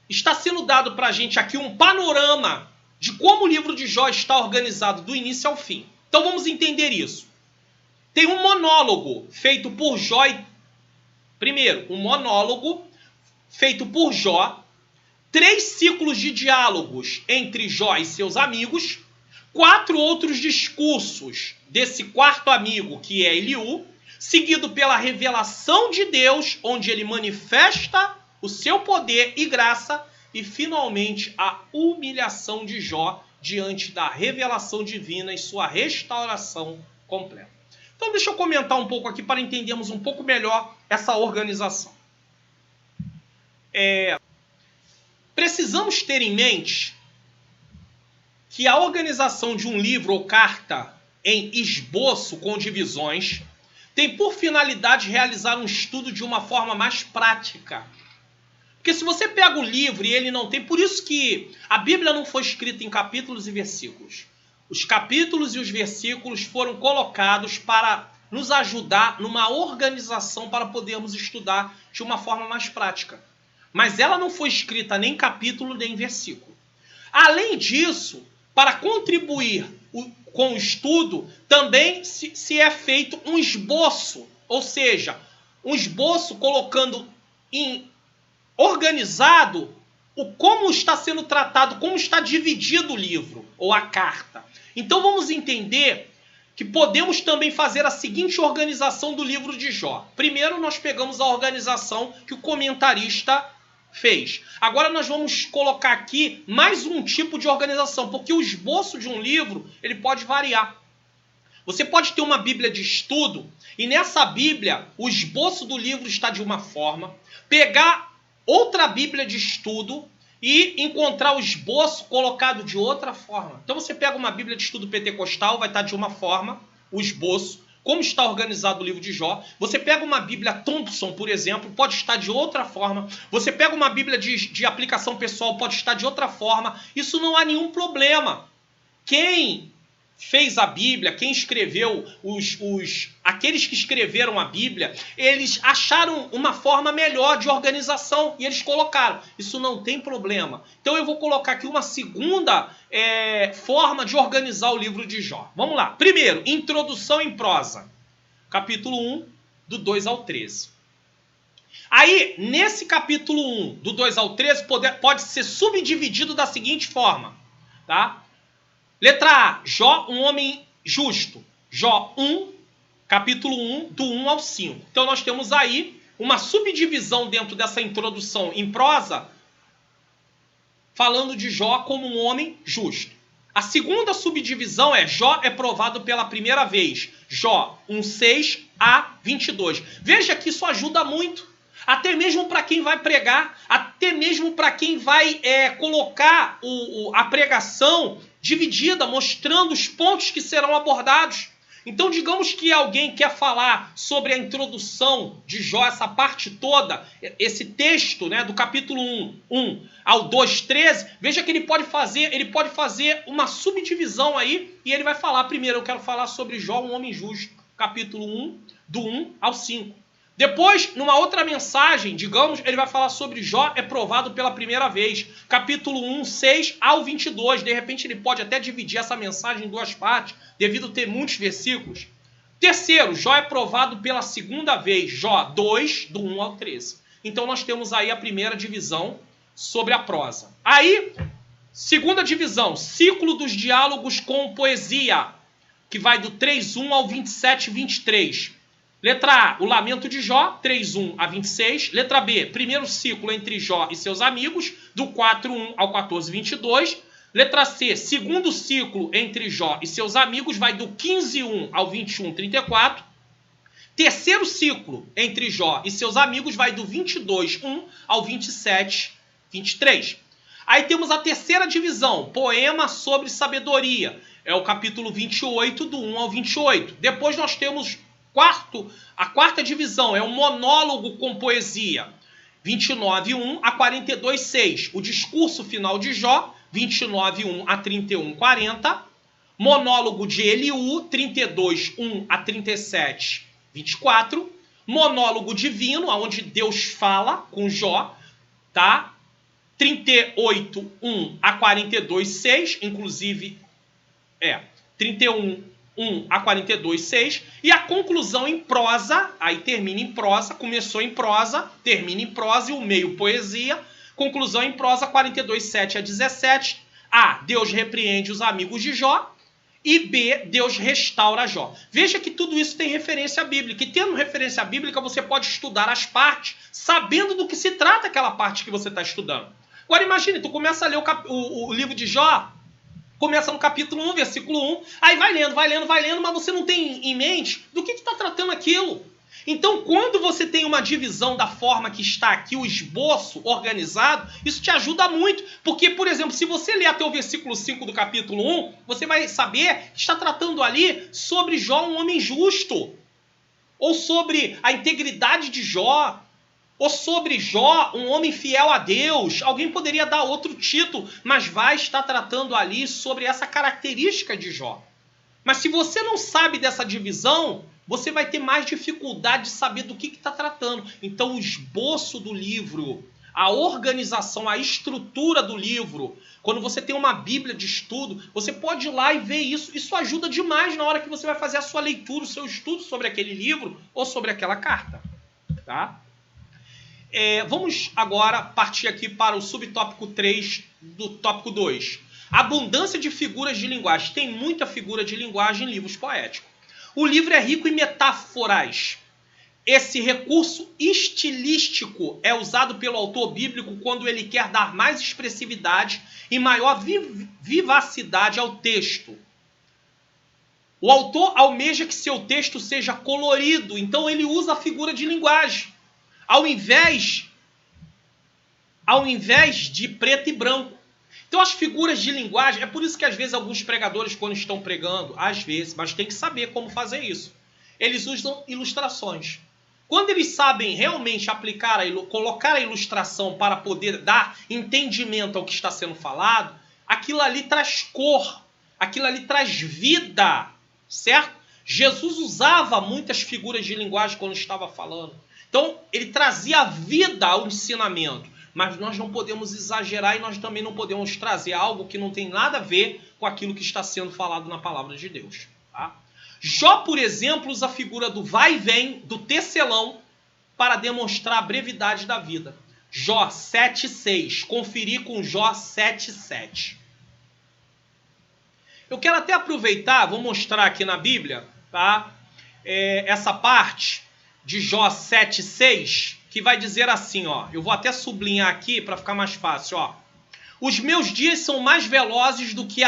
está sendo dado para a gente aqui um panorama de como o livro de Jó está organizado do início ao fim. Então vamos entender isso. Tem um monólogo feito por Jó. Primeiro, um monólogo feito por Jó. 3 ciclos de diálogos entre Jó e seus amigos. 4 outros discursos desse quarto amigo, que é Eliú, seguido pela revelação de Deus, onde ele manifesta o seu poder e graça. E, finalmente, a humilhação de Jó diante da revelação divina e sua restauração completa. Então, deixa eu comentar um pouco aqui para entendermos um pouco melhor essa organização. Precisamos ter em mente que a organização de um livro ou carta em esboço com divisões tem por finalidade realizar um estudo de uma forma mais prática. Porque se você pega o livro e ele não tem... Por isso que a Bíblia não foi escrita em capítulos e versículos. Os capítulos e os versículos foram colocados para nos ajudar numa organização para podermos estudar de uma forma mais prática. Mas ela não foi escrita nem em capítulo nem em versículo. Além disso, para contribuir com o estudo, também se é feito um esboço. Ou seja, um esboço colocando em organizado como está sendo tratado, como está dividido o livro ou a carta. Então vamos entender que podemos também fazer a seguinte organização do livro de Jó. Primeiro nós pegamos a organização que o comentarista fez. Agora nós vamos colocar aqui mais um tipo de organização, porque o esboço de um livro ele pode variar. Você pode ter uma Bíblia de estudo e nessa Bíblia o esboço do livro está de uma forma, pegar outra Bíblia de estudo e encontrar o esboço colocado de outra forma. Então você pega uma Bíblia de estudo pentecostal, vai estar de uma forma, o esboço, como está organizado o livro de Jó. Você pega uma Bíblia Thompson, por exemplo, pode estar de outra forma. Você pega uma Bíblia de aplicação pessoal, pode estar de outra forma. Isso não há nenhum problema. Quem fez a Bíblia, quem escreveu, aqueles que escreveram a Bíblia, eles acharam uma forma melhor de organização e eles colocaram. Isso não tem problema. Então eu vou colocar aqui uma segunda forma de organizar o livro de Jó. Vamos lá. Primeiro, introdução em prosa. Capítulo 1, do 2 ao 13. Aí, nesse capítulo 1, do 2 ao 13, pode ser subdividido da seguinte forma, tá? Letra A, Jó, um homem justo. Jó 1, capítulo 1, do 1 ao 5. Então nós temos aí uma subdivisão dentro dessa introdução em prosa, falando de Jó como um homem justo. A segunda subdivisão é Jó é provado pela primeira vez. Jó 1:6 a 22. Veja que isso ajuda muito. Até mesmo para quem vai pregar, até mesmo para quem vai colocar a pregação dividida, mostrando os pontos que serão abordados. Então, digamos que alguém quer falar sobre a introdução de Jó, essa parte toda, esse texto, né, do capítulo 1 ao 2:13, veja que ele pode fazer uma subdivisão aí, e ele vai falar primeiro, eu quero falar sobre Jó, um homem justo, capítulo 1, do 1 ao 5. Depois, numa outra mensagem, digamos, ele vai falar sobre Jó é provado pela primeira vez. Capítulo 1, 6 ao 22. De repente, ele pode até dividir essa mensagem em duas partes, devido a ter muitos versículos. Terceiro, Jó é provado pela segunda vez. Jó 2, do 1 ao 13. Então, nós temos aí a primeira divisão sobre a prosa. Aí, segunda divisão, ciclo dos diálogos com poesia. que vai do 3:1 ao 27:23. Letra A, o lamento de Jó, 3:1 a 26. Letra B, primeiro ciclo entre Jó e seus amigos, do 4:1 ao 14:22. Letra C, segundo ciclo entre Jó e seus amigos, vai do 15:1 ao 21:34. Terceiro ciclo entre Jó e seus amigos vai do 22:1 ao 27:23. Aí temos a terceira divisão, poema sobre sabedoria. É o capítulo 28, do 1 ao 28. Depois nós temos a quarta divisão, é um monólogo com poesia. 29:1 a 42:6. O discurso final de Jó, 29:1 a 31:40. Monólogo de Eliú, 32:1 a 37:24. Monólogo divino, onde Deus fala com Jó, tá? 38:1 a 42:6, inclusive 31:1 a 42:6, e a conclusão em prosa, aí termina em prosa, começou em prosa, termina em prosa, e o meio poesia, conclusão em prosa, 42:7 a 17. A, Deus repreende os amigos de Jó, e B, Deus restaura Jó. Veja que tudo isso tem referência bíblica, e tendo referência bíblica você pode estudar as partes, sabendo do que se trata aquela parte que você está estudando. Agora imagine, tu começa a ler o livro de Jó, começa no capítulo 1, versículo 1, aí vai lendo, mas você não tem em mente do que está tratando aquilo. Então, quando você tem uma divisão da forma que está aqui, o esboço organizado, isso te ajuda muito. Porque, por exemplo, se você ler até o versículo 5 do capítulo 1, você vai saber que está tratando ali sobre Jó, um homem justo, ou sobre a integridade de Jó, ou sobre Jó, um homem fiel a Deus. Alguém poderia dar outro título, mas vai estar tratando ali sobre essa característica de Jó. Mas se você não sabe dessa divisão, você vai ter mais dificuldade de saber do que está tratando. Então o esboço do livro, a organização, a estrutura do livro, quando você tem uma Bíblia de estudo, você pode ir lá e ver isso. Isso ajuda demais na hora que você vai fazer a sua leitura, o seu estudo sobre aquele livro ou sobre aquela carta. Tá? Vamos agora partir aqui para o subtópico 3 do tópico 2. Abundância de figuras de linguagem. Tem muita figura de linguagem em livros poéticos. O livro é rico em metáforas. Esse recurso estilístico é usado pelo autor bíblico quando ele quer dar mais expressividade e maior vivacidade ao texto. O autor almeja que seu texto seja colorido, então ele usa a figura de linguagem. Ao invés de preto e branco. Então as figuras de linguagem, é por isso que às vezes alguns pregadores quando estão pregando, às vezes, mas tem que saber como fazer isso. Eles usam ilustrações. Quando eles sabem realmente colocar a ilustração para poder dar entendimento ao que está sendo falado, aquilo ali traz cor, aquilo ali traz vida, certo? Jesus usava muitas figuras de linguagem quando estava falando. Então, ele trazia vida ao ensinamento, mas nós não podemos exagerar e nós também não podemos trazer algo que não tem nada a ver com aquilo que está sendo falado na palavra de Deus. Tá? Jó, por exemplo, usa a figura do vai e vem, do tecelão, para demonstrar a brevidade da vida. Jó 7,6. Conferir com Jó 7,7. Eu quero até aproveitar, vou mostrar aqui na Bíblia, tá? Essa parte de Jó 7,6, que vai dizer assim, ó. Eu vou até sublinhar aqui para ficar mais fácil, ó. Os meus dias são mais velozes do que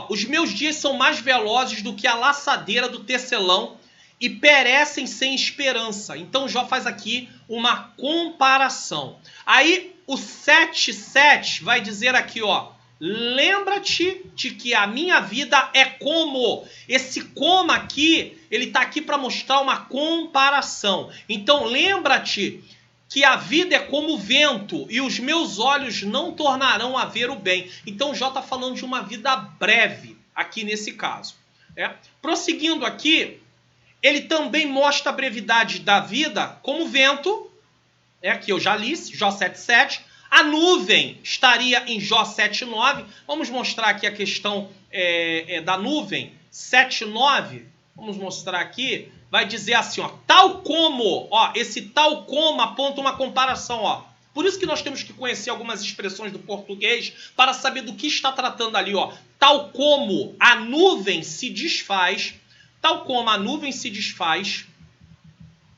os meus dias são mais velozes do que a laçadeira do tecelão e perecem sem esperança. Então Jó faz aqui uma comparação. Aí o 7,7 vai dizer aqui, ó. Lembra-te de que a minha vida é como. Esse como aqui, ele está aqui para mostrar uma comparação. Então lembra-te que a vida é como o vento e os meus olhos não tornarão a ver o bem. Então Jó está falando de uma vida breve aqui nesse caso. Prosseguindo aqui, ele também mostra a brevidade da vida como vento. Aqui eu já li, Jó 7,7. A nuvem estaria em Jó 7,9. Vamos mostrar aqui a questão da nuvem. 7,9. Vamos mostrar aqui. Vai dizer assim, ó. Tal como. Ó, esse tal como aponta uma comparação. Ó. Por isso que nós temos que conhecer algumas expressões do português para saber do que está tratando ali, ó. Tal como a nuvem se desfaz,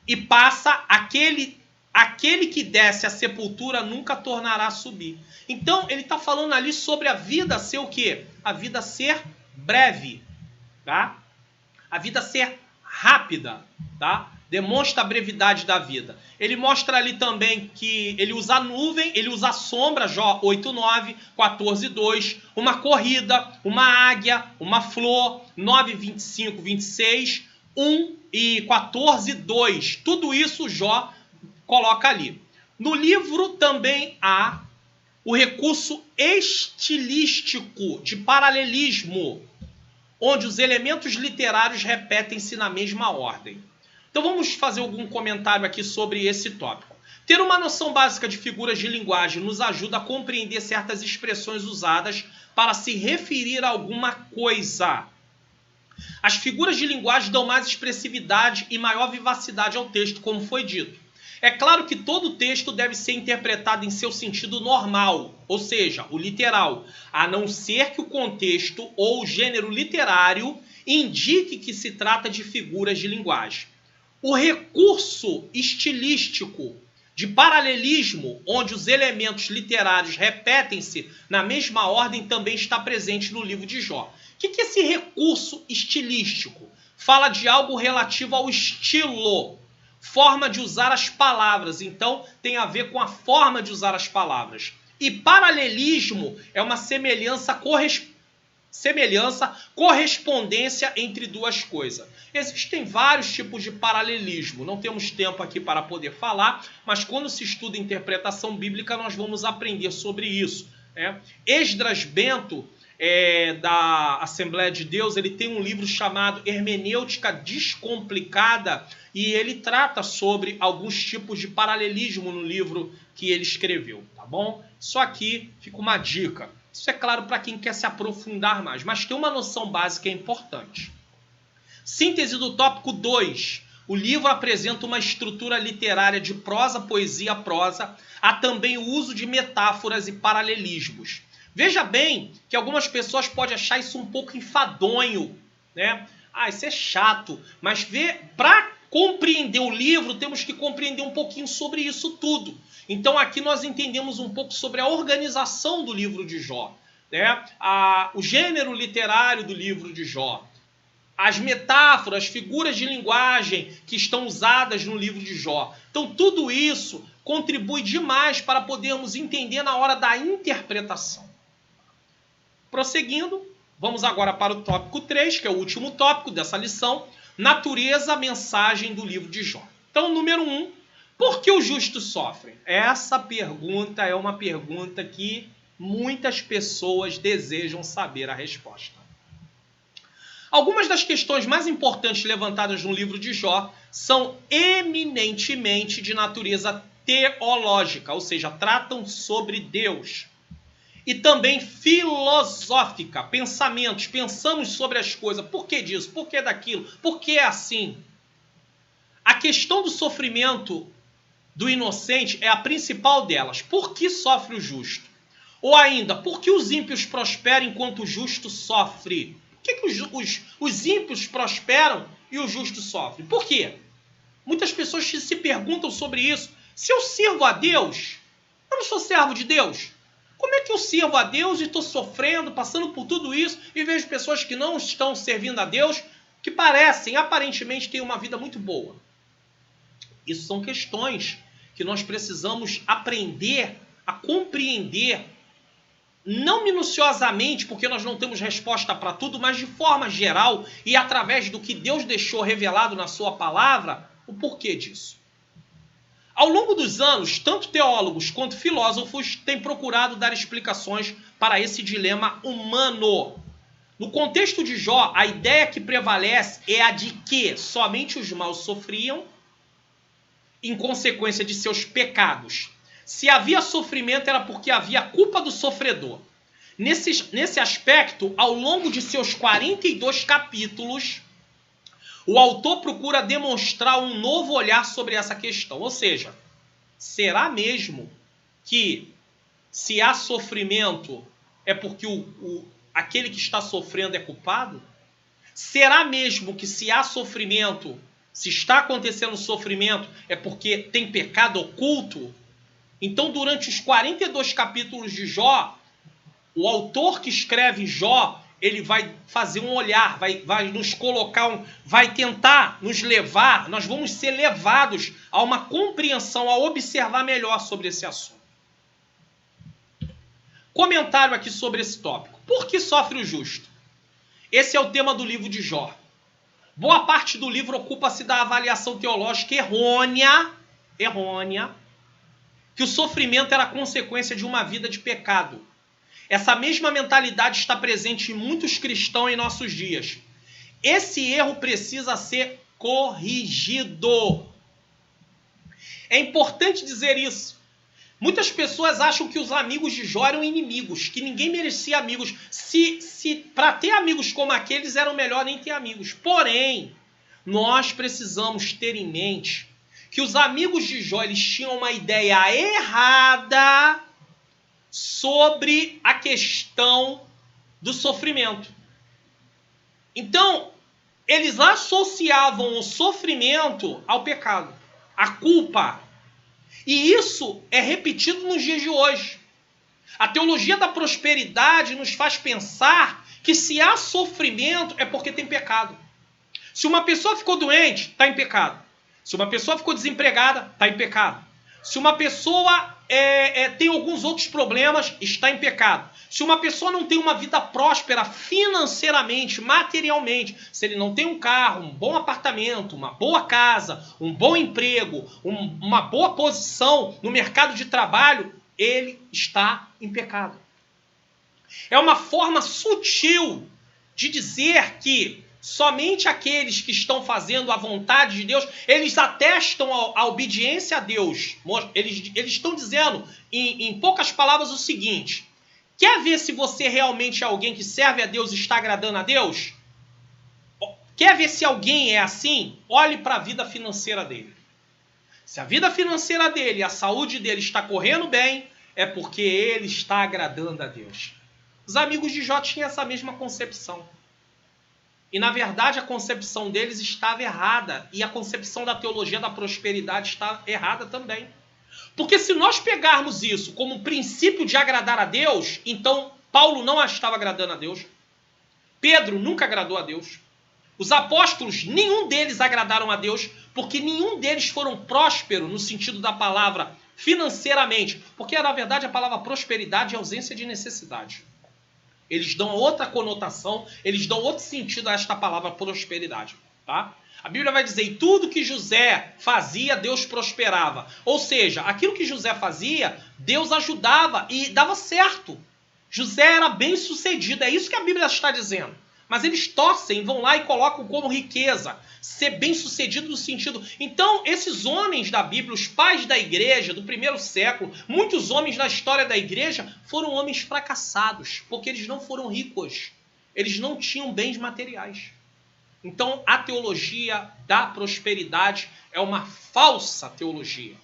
e passa, aquele que desce à sepultura nunca tornará a subir. Então, ele está falando ali sobre a vida ser o quê? A vida ser breve, tá? A vida ser rápida, tá? Demonstra a brevidade da vida. Ele mostra ali também que ele usa nuvem, ele usa sombra, Jó 8:9, 14:2, uma corrida, uma águia, uma flor, 9:25, 26, 1 e 14:2. Tudo isso Jó coloca ali. No livro também há o recurso estilístico de paralelismo, onde os elementos literários repetem-se na mesma ordem. Então vamos fazer algum comentário aqui sobre esse tópico. Ter uma noção básica de figuras de linguagem nos ajuda a compreender certas expressões usadas para se referir a alguma coisa. As figuras de linguagem dão mais expressividade e maior vivacidade ao texto, como foi dito. É claro que todo texto deve ser interpretado em seu sentido normal, ou seja, o literal, a não ser que o contexto ou o gênero literário indique que se trata de figuras de linguagem. O recurso estilístico de paralelismo, onde os elementos literários repetem-se na mesma ordem, também está presente no livro de Jó. O que é esse recurso estilístico? Fala de algo relativo ao estilo, forma de usar as palavras. Então, tem a ver com a forma de usar as palavras. E paralelismo é uma correspondência entre duas coisas. Existem vários tipos de paralelismo. Não temos tempo aqui para poder falar, mas quando se estuda interpretação bíblica, nós vamos aprender sobre isso. Esdras Bento, da Assembleia de Deus, ele tem um livro chamado Hermenêutica Descomplicada e ele trata sobre alguns tipos de paralelismo no livro que ele escreveu, tá bom? Isso aqui fica uma dica. Isso é claro para quem quer se aprofundar mais, mas ter uma noção básica é importante. Síntese do tópico 2. O livro apresenta uma estrutura literária de prosa, poesia, prosa. Há também o uso de metáforas e paralelismos. Veja bem que algumas pessoas podem achar isso um pouco enfadonho, né? Isso é chato. Mas para compreender o livro, temos que compreender um pouquinho sobre isso tudo. Então aqui nós entendemos um pouco sobre a organização do livro de Jó, né? O gênero literário do livro de Jó, as metáforas, figuras de linguagem que estão usadas no livro de Jó. Então tudo isso contribui demais para podermos entender na hora da interpretação. Prosseguindo, vamos agora para o tópico 3, que é o último tópico dessa lição, natureza, mensagem do livro de Jó. Então, número 1, por que os justos sofrem? Essa pergunta é uma pergunta que muitas pessoas desejam saber a resposta. Algumas das questões mais importantes levantadas no livro de Jó são eminentemente de natureza teológica, ou seja, tratam sobre Deus. E também filosófica, pensamentos, pensamos sobre as coisas. Por que disso? Por que daquilo? Por que é assim? A questão do sofrimento do inocente é a principal delas. Por que sofre o justo? Ou ainda, por que os ímpios prosperam enquanto o justo sofre? Por que os ímpios prosperam e o justo sofre? Por quê? Muitas pessoas se perguntam sobre isso. Se eu sirvo a Deus, eu não sou servo de Deus? Como é que eu sirvo a Deus e estou sofrendo, passando por tudo isso, e vejo pessoas que não estão servindo a Deus, que aparentemente, têm uma vida muito boa? Isso são questões que nós precisamos aprender a compreender, não minuciosamente, porque nós não temos resposta para tudo, mas de forma geral e através do que Deus deixou revelado na sua palavra, o porquê disso. Ao longo dos anos, tanto teólogos quanto filósofos têm procurado dar explicações para esse dilema humano. No contexto de Jó, a ideia que prevalece é a de que somente os maus sofriam em consequência de seus pecados. Se havia sofrimento, era porque havia culpa do sofredor. Nesse aspecto, ao longo de seus 42 capítulos, o autor procura demonstrar um novo olhar sobre essa questão. Ou seja, será mesmo que se há sofrimento é porque aquele que está sofrendo é culpado? Será mesmo que se há sofrimento, se está acontecendo sofrimento, é porque tem pecado oculto? Então, durante os 42 capítulos de Jó, o autor que escreve Jó, ele vai fazer um olhar, vai nos colocar, vai tentar nos levar, nós vamos ser levados a uma compreensão, a observar melhor sobre esse assunto. Comentário aqui sobre esse tópico. Por que sofre o justo? Esse é o tema do livro de Jó. Boa parte do livro ocupa-se da avaliação teológica errônea, que o sofrimento era consequência de uma vida de pecado. Essa mesma mentalidade está presente em muitos cristãos em nossos dias. Esse erro precisa ser corrigido. É importante dizer isso. Muitas pessoas acham que os amigos de Jó eram inimigos, que ninguém merecia amigos. Se para ter amigos como aqueles, era melhor nem ter amigos. Porém, nós precisamos ter em mente que os amigos de Jó, eles tinham uma ideia errada sobre a questão do sofrimento. Então, eles associavam o sofrimento ao pecado, à culpa. E isso é repetido nos dias de hoje. A teologia da prosperidade nos faz pensar que se há sofrimento é porque tem pecado. Se uma pessoa ficou doente, está em pecado. Se uma pessoa ficou desempregada, está em pecado. Se uma pessoa tem alguns outros problemas, está em pecado. Se uma pessoa não tem uma vida próspera financeiramente, materialmente, se ele não tem um carro, um bom apartamento, uma boa casa, um bom emprego, uma boa posição no mercado de trabalho, ele está em pecado. É uma forma sutil de dizer que somente aqueles que estão fazendo a vontade de Deus, eles atestam a obediência a Deus. Eles estão dizendo, em poucas palavras, o seguinte: quer ver se você realmente é alguém que serve a Deus e está agradando a Deus? Quer ver se alguém é assim? Olhe para a vida financeira dele. Se a vida financeira dele, a saúde dele está correndo bem, é porque ele está agradando a Deus. Os amigos de Jó tinham essa mesma concepção. E, na verdade, a concepção deles estava errada. E a concepção da teologia da prosperidade está errada também. Porque se nós pegarmos isso como princípio de agradar a Deus, então Paulo não estava agradando a Deus. Pedro nunca agradou a Deus. Os apóstolos, nenhum deles agradaram a Deus, porque nenhum deles foram prósperos no sentido da palavra financeiramente. Porque, na verdade, a palavra prosperidade é ausência de necessidade. Eles dão outra conotação, eles dão outro sentido a esta palavra prosperidade. Tá? A Bíblia vai dizer, tudo que José fazia, Deus prosperava. Ou seja, aquilo que José fazia, Deus ajudava e dava certo. José era bem sucedido, é isso que a Bíblia está dizendo. Mas eles torcem, vão lá e colocam como riqueza, ser bem sucedido no sentido... Então, esses homens da Bíblia, os pais da igreja do primeiro século, muitos homens na história da igreja foram homens fracassados, porque eles não foram ricos, eles não tinham bens materiais. Então, a teologia da prosperidade é uma falsa teologia.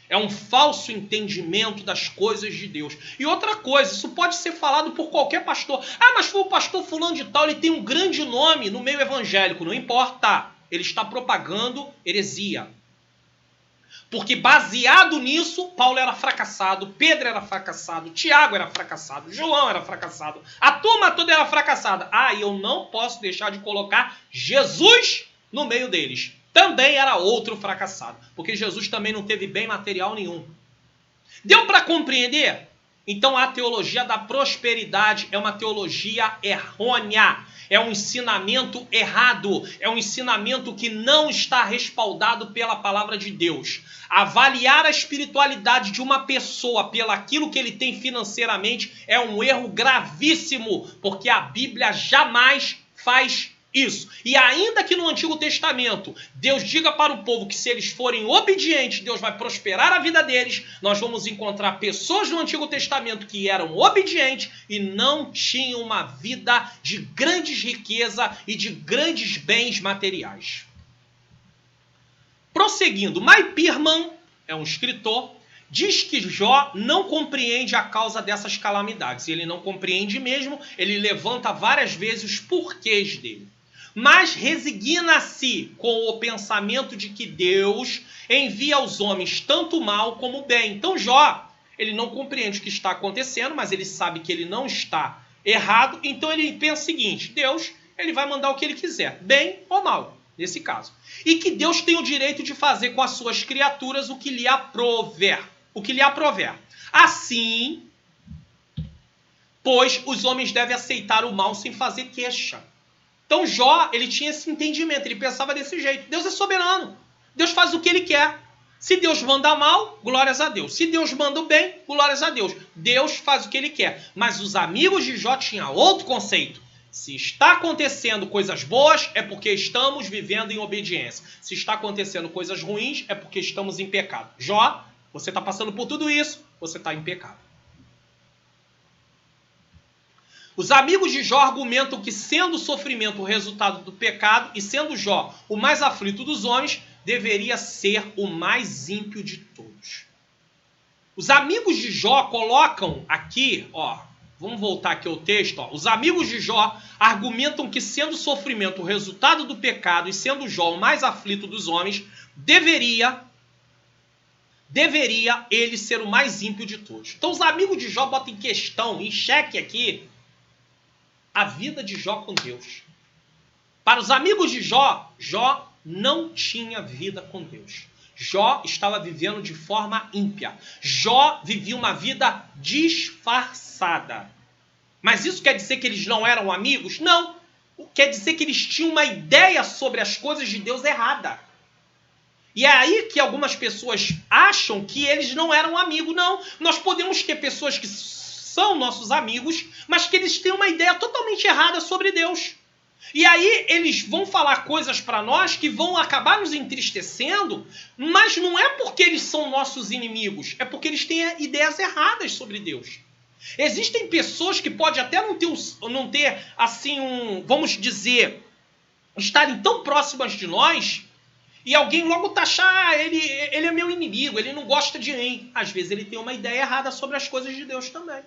É um falso entendimento das coisas de Deus. E outra coisa, isso pode ser falado por qualquer pastor. Ah, mas foi o pastor fulano de tal, ele tem um grande nome no meio evangélico. Não importa, ele está propagando heresia. Porque baseado nisso, Paulo era fracassado, Pedro era fracassado, Tiago era fracassado, João era fracassado, a turma toda era fracassada. Ah, e eu não posso deixar de colocar Jesus no meio deles. Também era outro fracassado, porque Jesus também não teve bem material nenhum. Deu para compreender? Então a teologia da prosperidade é uma teologia errônea, é um ensinamento errado, é um ensinamento que não está respaldado pela palavra de Deus. Avaliar a espiritualidade de uma pessoa pelo aquilo que ele tem financeiramente é um erro gravíssimo, porque a Bíblia jamais faz isso. E ainda que no Antigo Testamento Deus diga para o povo que se eles forem obedientes, Deus vai prosperar a vida deles, nós vamos encontrar pessoas no Antigo Testamento que eram obedientes e não tinham uma vida de grandes riqueza e de grandes bens materiais. Prosseguindo, Mike Pirman é um escritor diz que Jó não compreende a causa dessas calamidades. Ele não compreende mesmo, ele levanta várias vezes os porquês dele. Mas resigna-se com o pensamento de que Deus envia aos homens tanto mal como bem. Então Jó, ele não compreende o que está acontecendo, mas ele sabe que ele não está errado. Então ele pensa o seguinte: Deus, ele vai mandar o que ele quiser, bem ou mal, nesse caso. E que Deus tem o direito de fazer com as suas criaturas o que lhe aprouver. O que lhe aprouver. Assim, pois os homens devem aceitar o mal sem fazer queixa. Então Jó, ele tinha esse entendimento, ele pensava desse jeito. Deus é soberano. Deus faz o que ele quer. Se Deus manda mal, glórias a Deus. Se Deus manda o bem, glórias a Deus. Deus faz o que ele quer. Mas os amigos de Jó tinham outro conceito. Se está acontecendo coisas boas, é porque estamos vivendo em obediência. Se está acontecendo coisas ruins, é porque estamos em pecado. Jó, você está passando por tudo isso, você está em pecado. Os amigos de Jó argumentam que, sendo o sofrimento o resultado do pecado e sendo Jó o mais aflito dos homens, deveria ser o mais ímpio de todos. Os amigos de Jó colocam aqui, vamos voltar aqui ao texto. Os amigos de Jó argumentam que, sendo o sofrimento o resultado do pecado e sendo Jó o mais aflito dos homens, deveria ele ser o mais ímpio de todos. Então os amigos de Jó botam em questão, em xeque aqui, a vida de Jó com Deus. Para os amigos de Jó, Jó não tinha vida com Deus. Jó estava vivendo de forma ímpia. Jó vivia uma vida disfarçada. Mas isso quer dizer que eles não eram amigos? Não. Quer dizer que eles tinham uma ideia sobre as coisas de Deus errada. E é aí que algumas pessoas acham que eles não eram amigos. Não. Nós podemos ter pessoas que são nossos amigos, mas que eles têm uma ideia totalmente errada sobre Deus. E aí eles vão falar coisas para nós que vão acabar nos entristecendo, mas não é porque eles são nossos inimigos, é porque eles têm ideias erradas sobre Deus. Existem pessoas que podem até não ter assim vamos dizer, estarem tão próximas de nós, e alguém logo taxar, ele é meu inimigo, ele não gosta de mim. Às vezes ele tem uma ideia errada sobre as coisas de Deus também.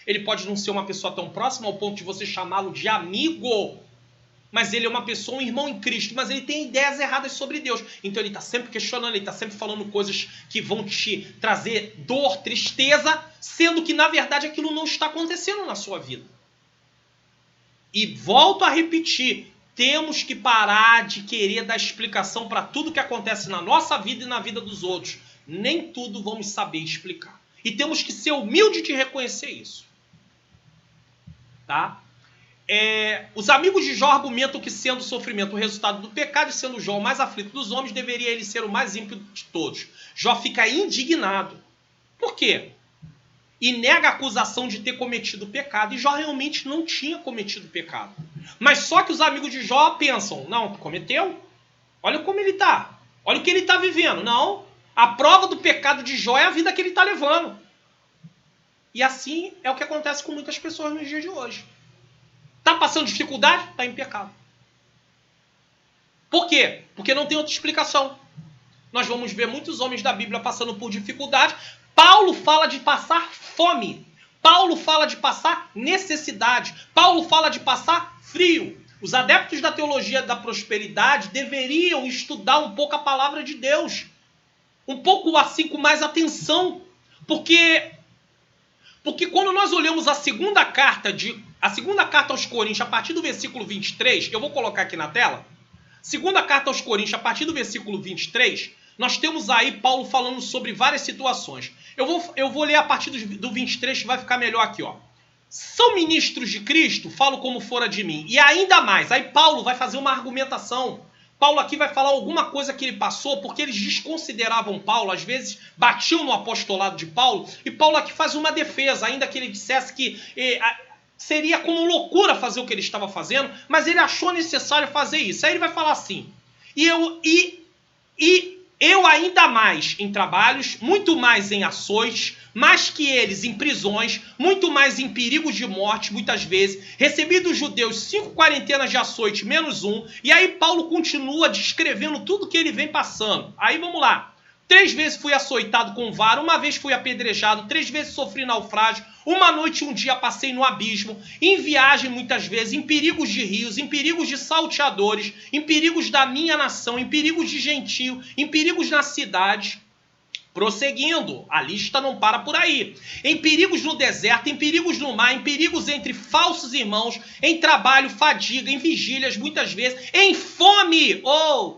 Ele pode não ser uma pessoa tão próxima ao ponto de você chamá-lo de amigo, mas ele é uma pessoa, um irmão em Cristo, mas ele tem ideias erradas sobre Deus. Então ele está sempre questionando, ele está sempre falando coisas que vão te trazer dor, tristeza, sendo que na verdade aquilo não está acontecendo na sua vida. E volto a repetir, temos que parar de querer dar explicação para tudo que acontece na nossa vida e na vida dos outros. Nem tudo vamos saber explicar. E temos que ser humildes de reconhecer isso. Tá? Os amigos de Jó argumentam que, sendo o sofrimento o resultado do pecado e sendo Jó o mais aflito dos homens, deveria ele ser o mais ímpio de todos. Jó fica indignado. Por quê? E nega a acusação de ter cometido pecado. E Jó realmente não tinha cometido pecado. Mas só que os amigos de Jó pensam, não, cometeu? Olha como ele está. Olha o que ele está vivendo. Não, a prova do pecado de Jó é a vida que ele está levando. E assim é o que acontece com muitas pessoas nos dias de hoje. Está passando dificuldade? Está em pecado. Por quê? Porque não tem outra explicação. Nós vamos ver muitos homens da Bíblia passando por dificuldade. Paulo fala de passar fome. Paulo fala de passar necessidade. Paulo fala de passar frio. Os adeptos da teologia da prosperidade deveriam estudar um pouco a palavra de Deus. Um pouco assim com mais atenção. Porque quando nós olhamos a segunda carta aos Coríntios, a partir do versículo 23, eu vou colocar aqui na tela. Segunda carta aos Coríntios, a partir do versículo 23, nós temos aí Paulo falando sobre várias situações. Eu vou ler a partir do 23, que vai ficar melhor aqui, ó. São ministros de Cristo? Falo como fora de mim. E ainda mais, aí Paulo vai fazer uma argumentação. Paulo aqui vai falar alguma coisa que ele passou, porque eles desconsideravam Paulo, às vezes batiam no apostolado de Paulo, e Paulo aqui faz uma defesa, ainda que ele dissesse que seria como loucura fazer o que ele estava fazendo, mas ele achou necessário fazer isso. Aí ele vai falar assim, eu ainda mais em trabalhos, muito mais em açoites, mais que eles em prisões, muito mais em perigos de morte, muitas vezes, recebi dos judeus 5 quarentenas de açoite, menos 1, e aí Paulo continua descrevendo tudo que ele vem passando. Aí vamos lá. 3 vezes fui açoitado com vara, 1 vez fui apedrejado, 3 vezes sofri naufrágio, 1 noite e 1 dia passei no abismo, em viagem muitas vezes, em perigos de rios, em perigos de salteadores, em perigos da minha nação, em perigos de gentio, em perigos na cidade. Prosseguindo, a lista não para por aí. Em perigos no deserto, em perigos no mar, em perigos entre falsos irmãos, em trabalho, fadiga, em vigílias, muitas vezes, em fome.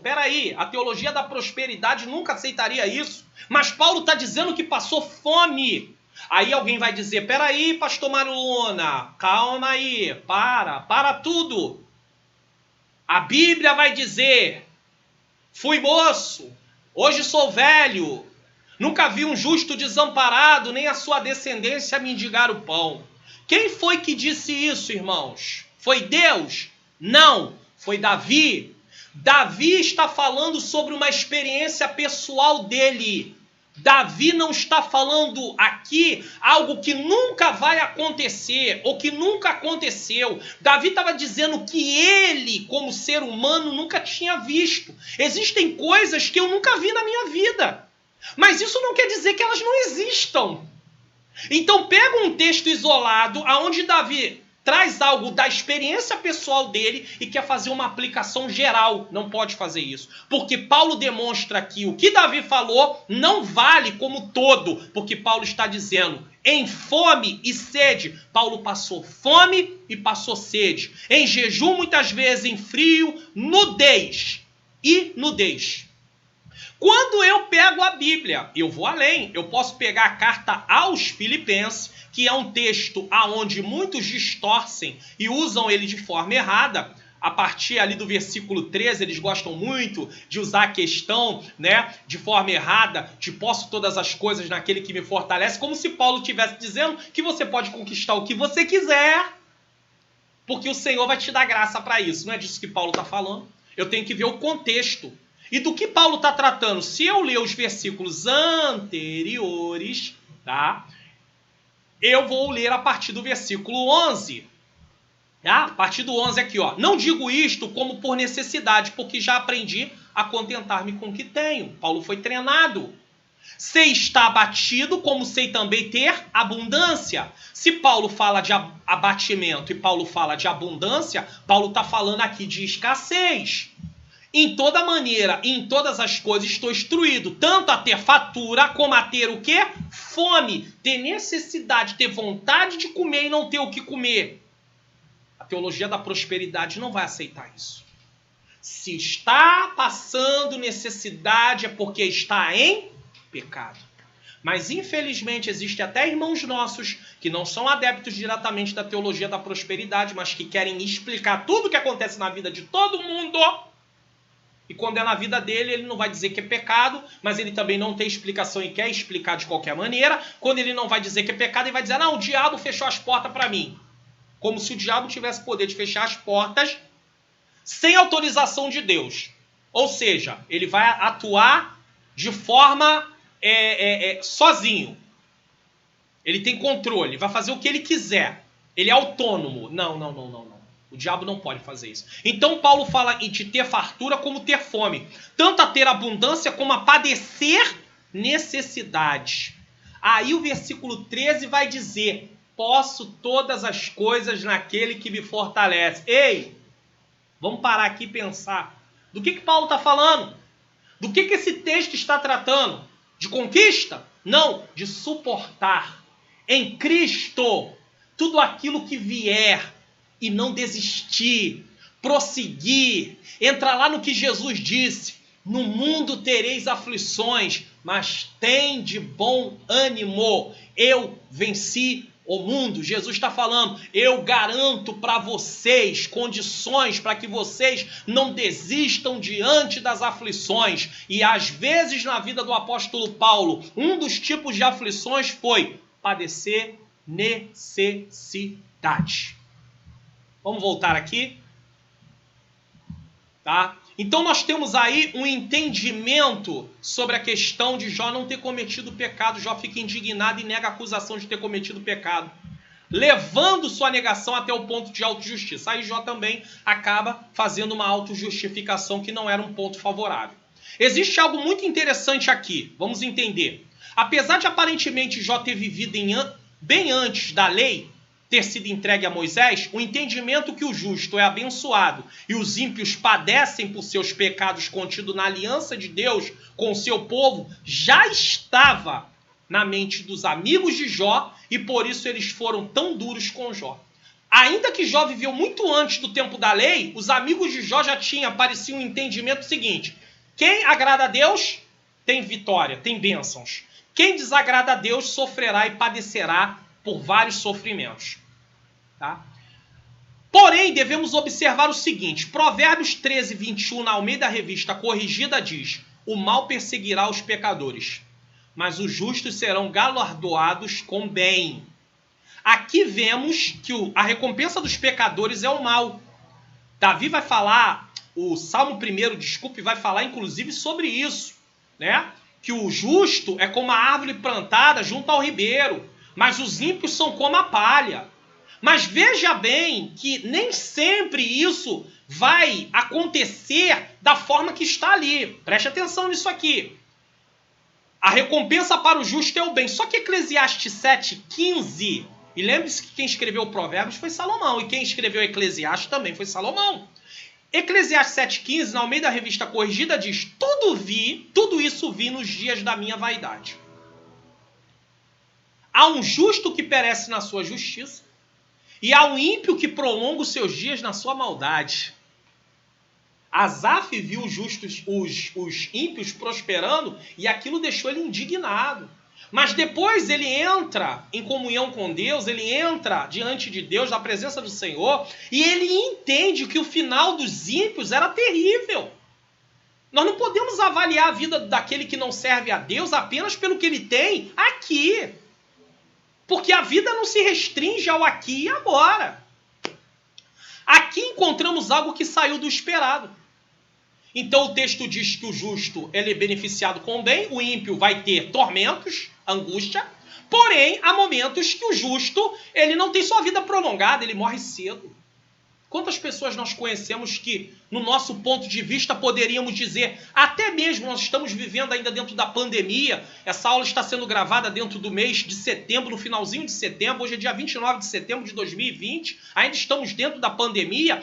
Peraí, a teologia da prosperidade nunca aceitaria isso. Mas Paulo está dizendo que passou fome. Aí alguém vai dizer, peraí, pastor Mário Luna, calma aí, para tudo. A Bíblia vai dizer, fui moço, hoje sou velho, nunca vi um justo desamparado, nem a sua descendência mendigar o pão. Quem foi que disse isso, irmãos? Foi Deus? Não, foi Davi. Davi está falando sobre uma experiência pessoal dele. Davi não está falando aqui algo que nunca vai acontecer ou que nunca aconteceu. Davi estava dizendo que ele, como ser humano, nunca tinha visto. Existem coisas que eu nunca vi na minha vida. Mas isso não quer dizer que elas não existam. Então pega um texto isolado, onde Davi traz algo da experiência pessoal dele e quer fazer uma aplicação geral. Não pode fazer isso. Porque Paulo demonstra que o que Davi falou não vale como todo. Porque Paulo está dizendo, em fome e sede. Paulo passou fome e passou sede. Em jejum muitas vezes, em frio, nudez. E nudez. Quando eu pego a Bíblia, eu vou além, eu posso pegar a carta aos Filipenses, que é um texto aonde muitos distorcem e usam ele de forma errada. A partir ali do versículo 13, eles gostam muito de usar a questão, de forma errada, de posso todas as coisas naquele que me fortalece, como se Paulo estivesse dizendo que você pode conquistar o que você quiser, porque o Senhor vai te dar graça para isso. Não é disso que Paulo está falando. Eu tenho que ver o contexto. E do que Paulo está tratando? Se eu ler os versículos anteriores, tá? Eu vou ler a partir do versículo 11. Tá? A partir do 11 aqui, ó. Não digo isto como por necessidade, porque já aprendi a contentar-me com o que tenho. Paulo foi treinado. Sei estar abatido, como sei também ter abundância. Se Paulo fala de abatimento e Paulo fala de abundância, Paulo está falando aqui de escassez. Em toda maneira, em todas as coisas estou instruído, tanto a ter fatura, como a ter o quê? Fome, ter necessidade, ter vontade de comer e não ter o que comer. A teologia da prosperidade não vai aceitar isso. Se está passando necessidade é porque está em pecado. Mas infelizmente existem até irmãos nossos que não são adeptos diretamente da teologia da prosperidade, mas que querem explicar tudo o que acontece na vida de todo mundo. E quando é na vida dele, ele não vai dizer que é pecado, mas ele também não tem explicação e quer explicar de qualquer maneira. Quando ele não vai dizer que é pecado, ele vai dizer, não, o diabo fechou as portas para mim. Como se o diabo tivesse poder de fechar as portas sem autorização de Deus. Ou seja, ele vai atuar de forma sozinho. Ele tem controle, vai fazer o que ele quiser. Ele é autônomo. Não. O diabo não pode fazer isso. Então Paulo fala de ter fartura como ter fome. Tanto a ter abundância como a padecer necessidade. Aí o versículo 13 vai dizer, posso todas as coisas naquele que me fortalece. Ei, vamos parar aqui e pensar. Do que Paulo está falando? Do que esse texto está tratando? De conquista? Não, de suportar. Em Cristo, tudo aquilo que vier, e não desistir, prosseguir, entrar lá no que Jesus disse, no mundo tereis aflições, mas tem de bom ânimo, eu venci o mundo. Jesus está falando, eu garanto para vocês condições para que vocês não desistam diante das aflições. E às vezes na vida do apóstolo Paulo, um dos tipos de aflições foi padecer necessidade. Vamos voltar aqui, tá? Então nós temos aí um entendimento sobre a questão de Jó não ter cometido pecado. Jó fica indignado e nega a acusação de ter cometido pecado, levando sua negação até o ponto de autojustiça. Aí Jó também acaba fazendo uma autojustificação que não era um ponto favorável. Existe algo muito interessante aqui, vamos entender. Apesar de aparentemente Jó ter vivido bem antes da lei ter sido entregue a Moisés, o entendimento que o justo é abençoado e os ímpios padecem por seus pecados contidos na aliança de Deus com o seu povo já estava na mente dos amigos de Jó e por isso eles foram tão duros com Jó. Ainda que Jó viveu muito antes do tempo da lei, os amigos de Jó já pareciam um entendimento seguinte: quem agrada a Deus tem vitória, tem bênçãos. Quem desagrada a Deus sofrerá e padecerá por vários sofrimentos. Tá? Porém, devemos observar o seguinte: Provérbios 13, 21, na Almeida Revista Corrigida, diz: o mal perseguirá os pecadores, mas os justos serão galardoados com bem. Aqui vemos que a recompensa dos pecadores é o mal. Davi vai falar, o Salmo 1, vai falar inclusive sobre isso, né? Que o justo é como a árvore plantada junto ao ribeiro, mas os ímpios são como a palha. Mas veja bem que nem sempre isso vai acontecer da forma que está ali. Preste atenção nisso aqui. A recompensa para o justo é o bem. Só que Eclesiastes 7,15, e lembre-se que quem escreveu o Provérbios foi Salomão, e quem escreveu Eclesiastes também foi Salomão. Eclesiastes 7,15, na Almeida Revista Corrigida, diz: tudo isso vi nos dias da minha vaidade. Há um justo que perece na sua justiça, e há um ímpio que prolonga os seus dias na sua maldade. Asaf viu os ímpios prosperando, e aquilo deixou ele indignado. Mas depois ele entra em comunhão com Deus, ele entra diante de Deus, na presença do Senhor, e ele entende que o final dos ímpios era terrível. Nós não podemos avaliar a vida daquele que não serve a Deus apenas pelo que ele tem aqui. Porque a vida não se restringe ao aqui e agora. Aqui encontramos algo que saiu do esperado. Então o texto diz que o justo ele é beneficiado com o bem, o ímpio vai ter tormentos, angústia, porém há momentos que o justo ele não tem sua vida prolongada, ele morre cedo. Quantas pessoas nós conhecemos que, no nosso ponto de vista, poderíamos dizer, até mesmo nós estamos vivendo ainda dentro da pandemia, essa aula está sendo gravada dentro do mês de setembro, no finalzinho de setembro, hoje é dia 29 de setembro de 2020, ainda estamos dentro da pandemia,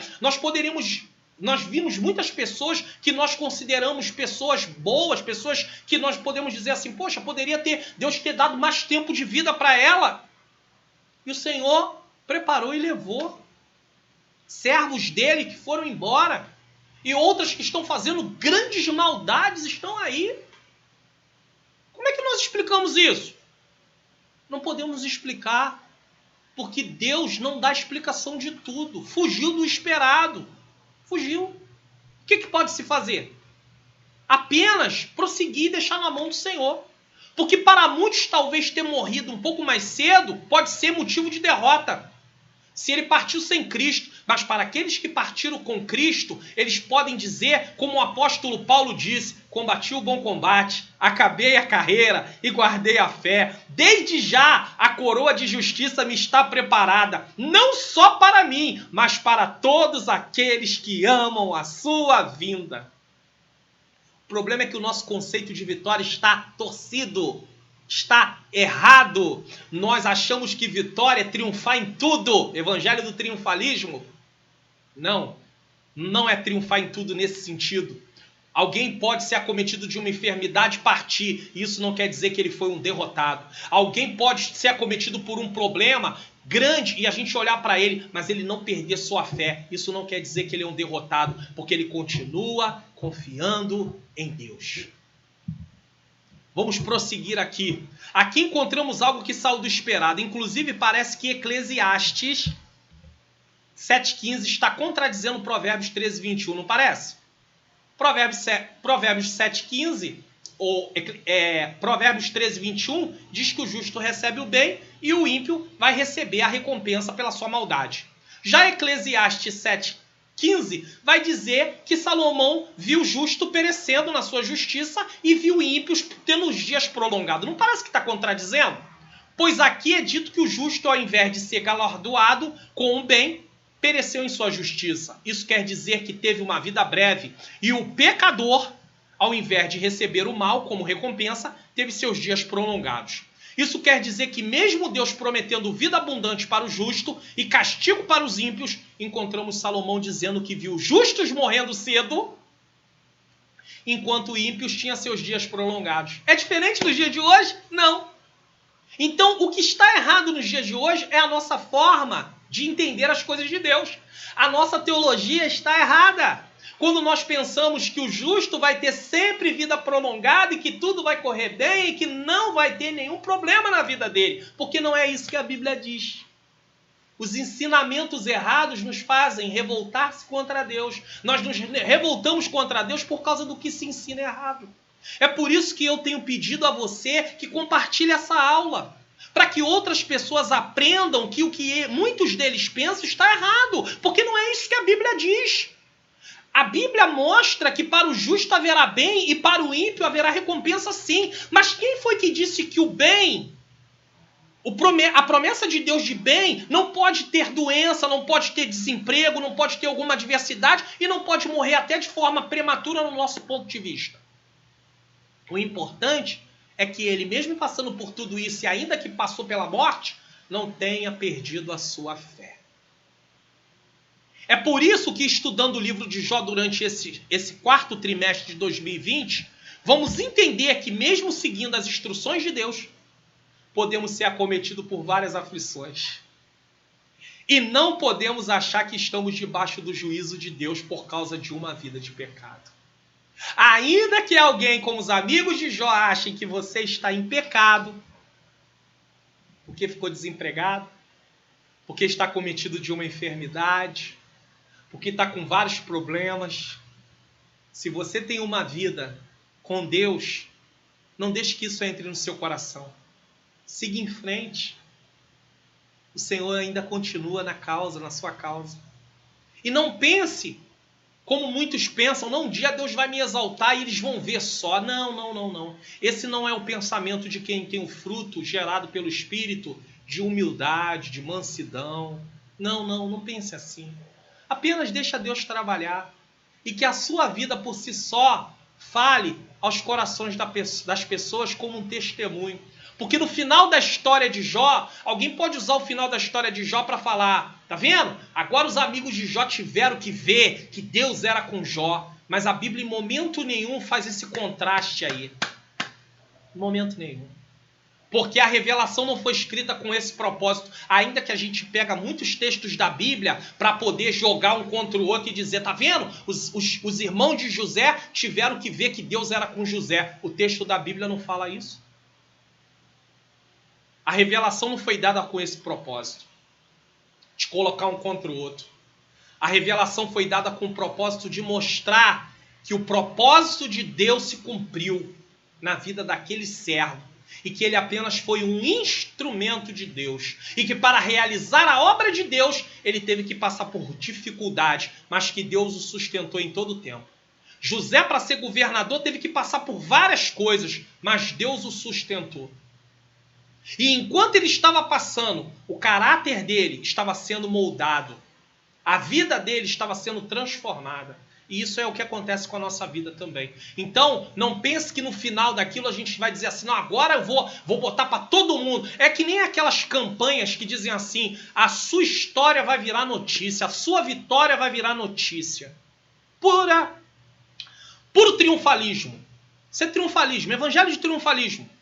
nós vimos muitas pessoas que nós consideramos pessoas boas, pessoas que nós podemos dizer assim, poxa, Deus ter dado mais tempo de vida para ela. E o Senhor preparou e levou. Servos dele que foram embora. E outras que estão fazendo grandes maldades estão aí. Como é que nós explicamos isso? Não podemos explicar, porque Deus não dá explicação de tudo. Fugiu do esperado. Fugiu. O que pode se fazer? Apenas prosseguir e deixar na mão do Senhor. Porque para muitos talvez ter morrido um pouco mais cedo pode ser motivo de derrota. Se ele partiu sem Cristo, mas para aqueles que partiram com Cristo, eles podem dizer, como o apóstolo Paulo disse, combati o bom combate, acabei a carreira e guardei a fé. Desde já a coroa de justiça me está preparada, não só para mim, mas para todos aqueles que amam a sua vinda. O problema é que o nosso conceito de vitória está torcido. Está errado. Nós achamos que vitória é triunfar em tudo. Evangelho do triunfalismo. Não é triunfar em tudo nesse sentido. Alguém pode ser acometido de uma enfermidade e partir. Isso não quer dizer que ele foi um derrotado. Alguém pode ser acometido por um problema grande e a gente olhar para ele, mas ele não perder sua fé. Isso não quer dizer que ele é um derrotado, porque ele continua confiando em Deus. Vamos prosseguir aqui. Aqui encontramos algo que saiu do esperado. Inclusive, parece que Eclesiastes 7,15 está contradizendo Provérbios 13, 21, não parece? Provérbios 7,15, ou Provérbios 13, 21, diz que o justo recebe o bem e o ímpio vai receber a recompensa pela sua maldade. Já Eclesiastes 7,15 vai dizer que Salomão viu o justo perecendo na sua justiça e viu ímpios tendo os dias prolongados. Não parece que está contradizendo? Pois aqui é dito que o justo, ao invés de ser galardoado com o bem, pereceu em sua justiça. Isso quer dizer que teve uma vida breve. E o pecador, ao invés de receber o mal como recompensa, teve seus dias prolongados. Isso quer dizer que mesmo Deus prometendo vida abundante para o justo e castigo para os ímpios, encontramos Salomão dizendo que viu justos morrendo cedo, enquanto ímpios tinham seus dias prolongados. É diferente dos dias de hoje? Não. Então, o que está errado nos dias de hoje é a nossa forma de entender as coisas de Deus. A nossa teologia está errada. Quando nós pensamos que o justo vai ter sempre vida prolongada e que tudo vai correr bem e que não vai ter nenhum problema na vida dele. Porque não é isso que a Bíblia diz. Os ensinamentos errados nos fazem revoltar-se contra Deus. Nós nos revoltamos contra Deus por causa do que se ensina errado. É por isso que eu tenho pedido a você que compartilhe essa aula, para que outras pessoas aprendam que o que muitos deles pensam está errado, porque não é isso que a Bíblia diz. A Bíblia mostra que para o justo haverá bem e para o ímpio haverá recompensa sim. Mas quem foi que disse que o bem, a promessa de Deus de bem, não pode ter doença, não pode ter desemprego, não pode ter alguma adversidade e não pode morrer até de forma prematura no nosso ponto de vista? O importante é que ele, mesmo passando por tudo isso e ainda que passou pela morte, não tenha perdido a sua fé. É por isso que, estudando o livro de Jó durante esse quarto trimestre de 2020, vamos entender que, mesmo seguindo as instruções de Deus, podemos ser acometidos por várias aflições. E não podemos achar que estamos debaixo do juízo de Deus por causa de uma vida de pecado. Ainda que alguém, como os amigos de Jó, achem que você está em pecado, porque ficou desempregado, porque está cometido de uma enfermidade, porque está com vários problemas. Se você tem uma vida com Deus, não deixe que isso entre no seu coração. Siga em frente. O Senhor ainda continua na sua causa. E não pense, como muitos pensam, não, um dia Deus vai me exaltar e eles vão ver só. Não. Esse não é o pensamento de quem tem o fruto gerado pelo Espírito de humildade, de mansidão. Não pense assim. Apenas deixa Deus trabalhar e que a sua vida por si só fale aos corações das pessoas como um testemunho. Porque no final da história de Jó, alguém pode usar o final da história de Jó para falar, tá vendo? Agora os amigos de Jó tiveram que ver que Deus era com Jó. Mas a Bíblia em momento nenhum faz esse contraste aí. Em momento nenhum. Porque a revelação não foi escrita com esse propósito. Ainda que a gente pega muitos textos da Bíblia para poder jogar um contra o outro e dizer, tá vendo? Os irmãos de José tiveram que ver que Deus era com José. O texto da Bíblia não fala isso. A revelação não foi dada com esse propósito, de colocar um contra o outro. A revelação foi dada com o propósito de mostrar que o propósito de Deus se cumpriu na vida daquele servo e que ele apenas foi um instrumento de Deus e que para realizar a obra de Deus ele teve que passar por dificuldade, mas que Deus o sustentou em todo o tempo. José, para ser governador, teve que passar por várias coisas, mas Deus o sustentou. E enquanto ele estava passando, o caráter dele estava sendo moldado. A vida dele estava sendo transformada. E isso é o que acontece com a nossa vida também. Então, não pense que no final daquilo a gente vai dizer assim, não, agora eu vou botar para todo mundo. É que nem aquelas campanhas que dizem assim, a sua história vai virar notícia, a sua vitória vai virar notícia. Puro triunfalismo. Isso é triunfalismo, evangelho de triunfalismo.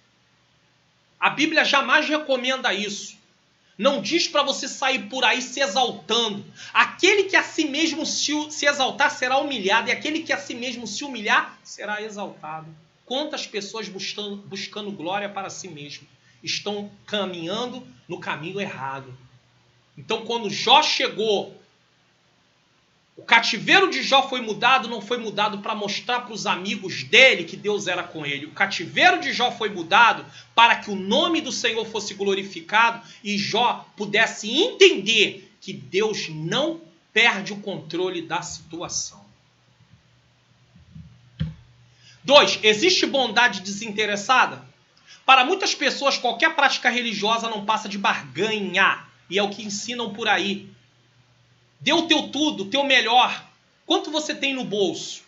A Bíblia jamais recomenda isso. Não diz para você sair por aí se exaltando. Aquele que a si mesmo se exaltar será humilhado, e aquele que a si mesmo se humilhar será exaltado. Quantas pessoas buscando glória para si mesmo estão caminhando no caminho errado? Então, quando Jó chegou, o cativeiro de Jó foi mudado, não foi mudado para mostrar para os amigos dele que Deus era com ele. O cativeiro de Jó foi mudado para que o nome do Senhor fosse glorificado e Jó pudesse entender que Deus não perde o controle da situação. 2. Existe bondade desinteressada? Para muitas pessoas, qualquer prática religiosa não passa de barganha. E é o que ensinam por aí. Dê o teu tudo, o teu melhor. Quanto você tem no bolso?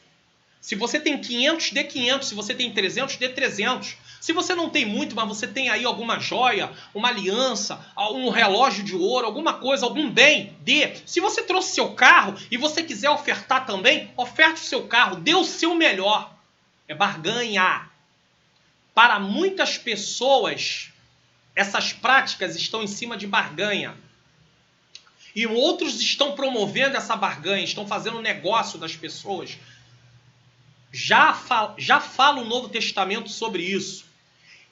Se você tem 500, dê 500. Se você tem 300, dê 300. Se você não tem muito, mas você tem aí alguma joia, uma aliança, um relógio de ouro, alguma coisa, algum bem, dê. Se você trouxe seu carro e você quiser ofertar também, oferte o seu carro, dê o seu melhor. É barganha. Para muitas pessoas, essas práticas estão em cima de barganha. E outros estão promovendo essa barganha, estão fazendo negócio das pessoas. Já fala o Novo Testamento sobre isso.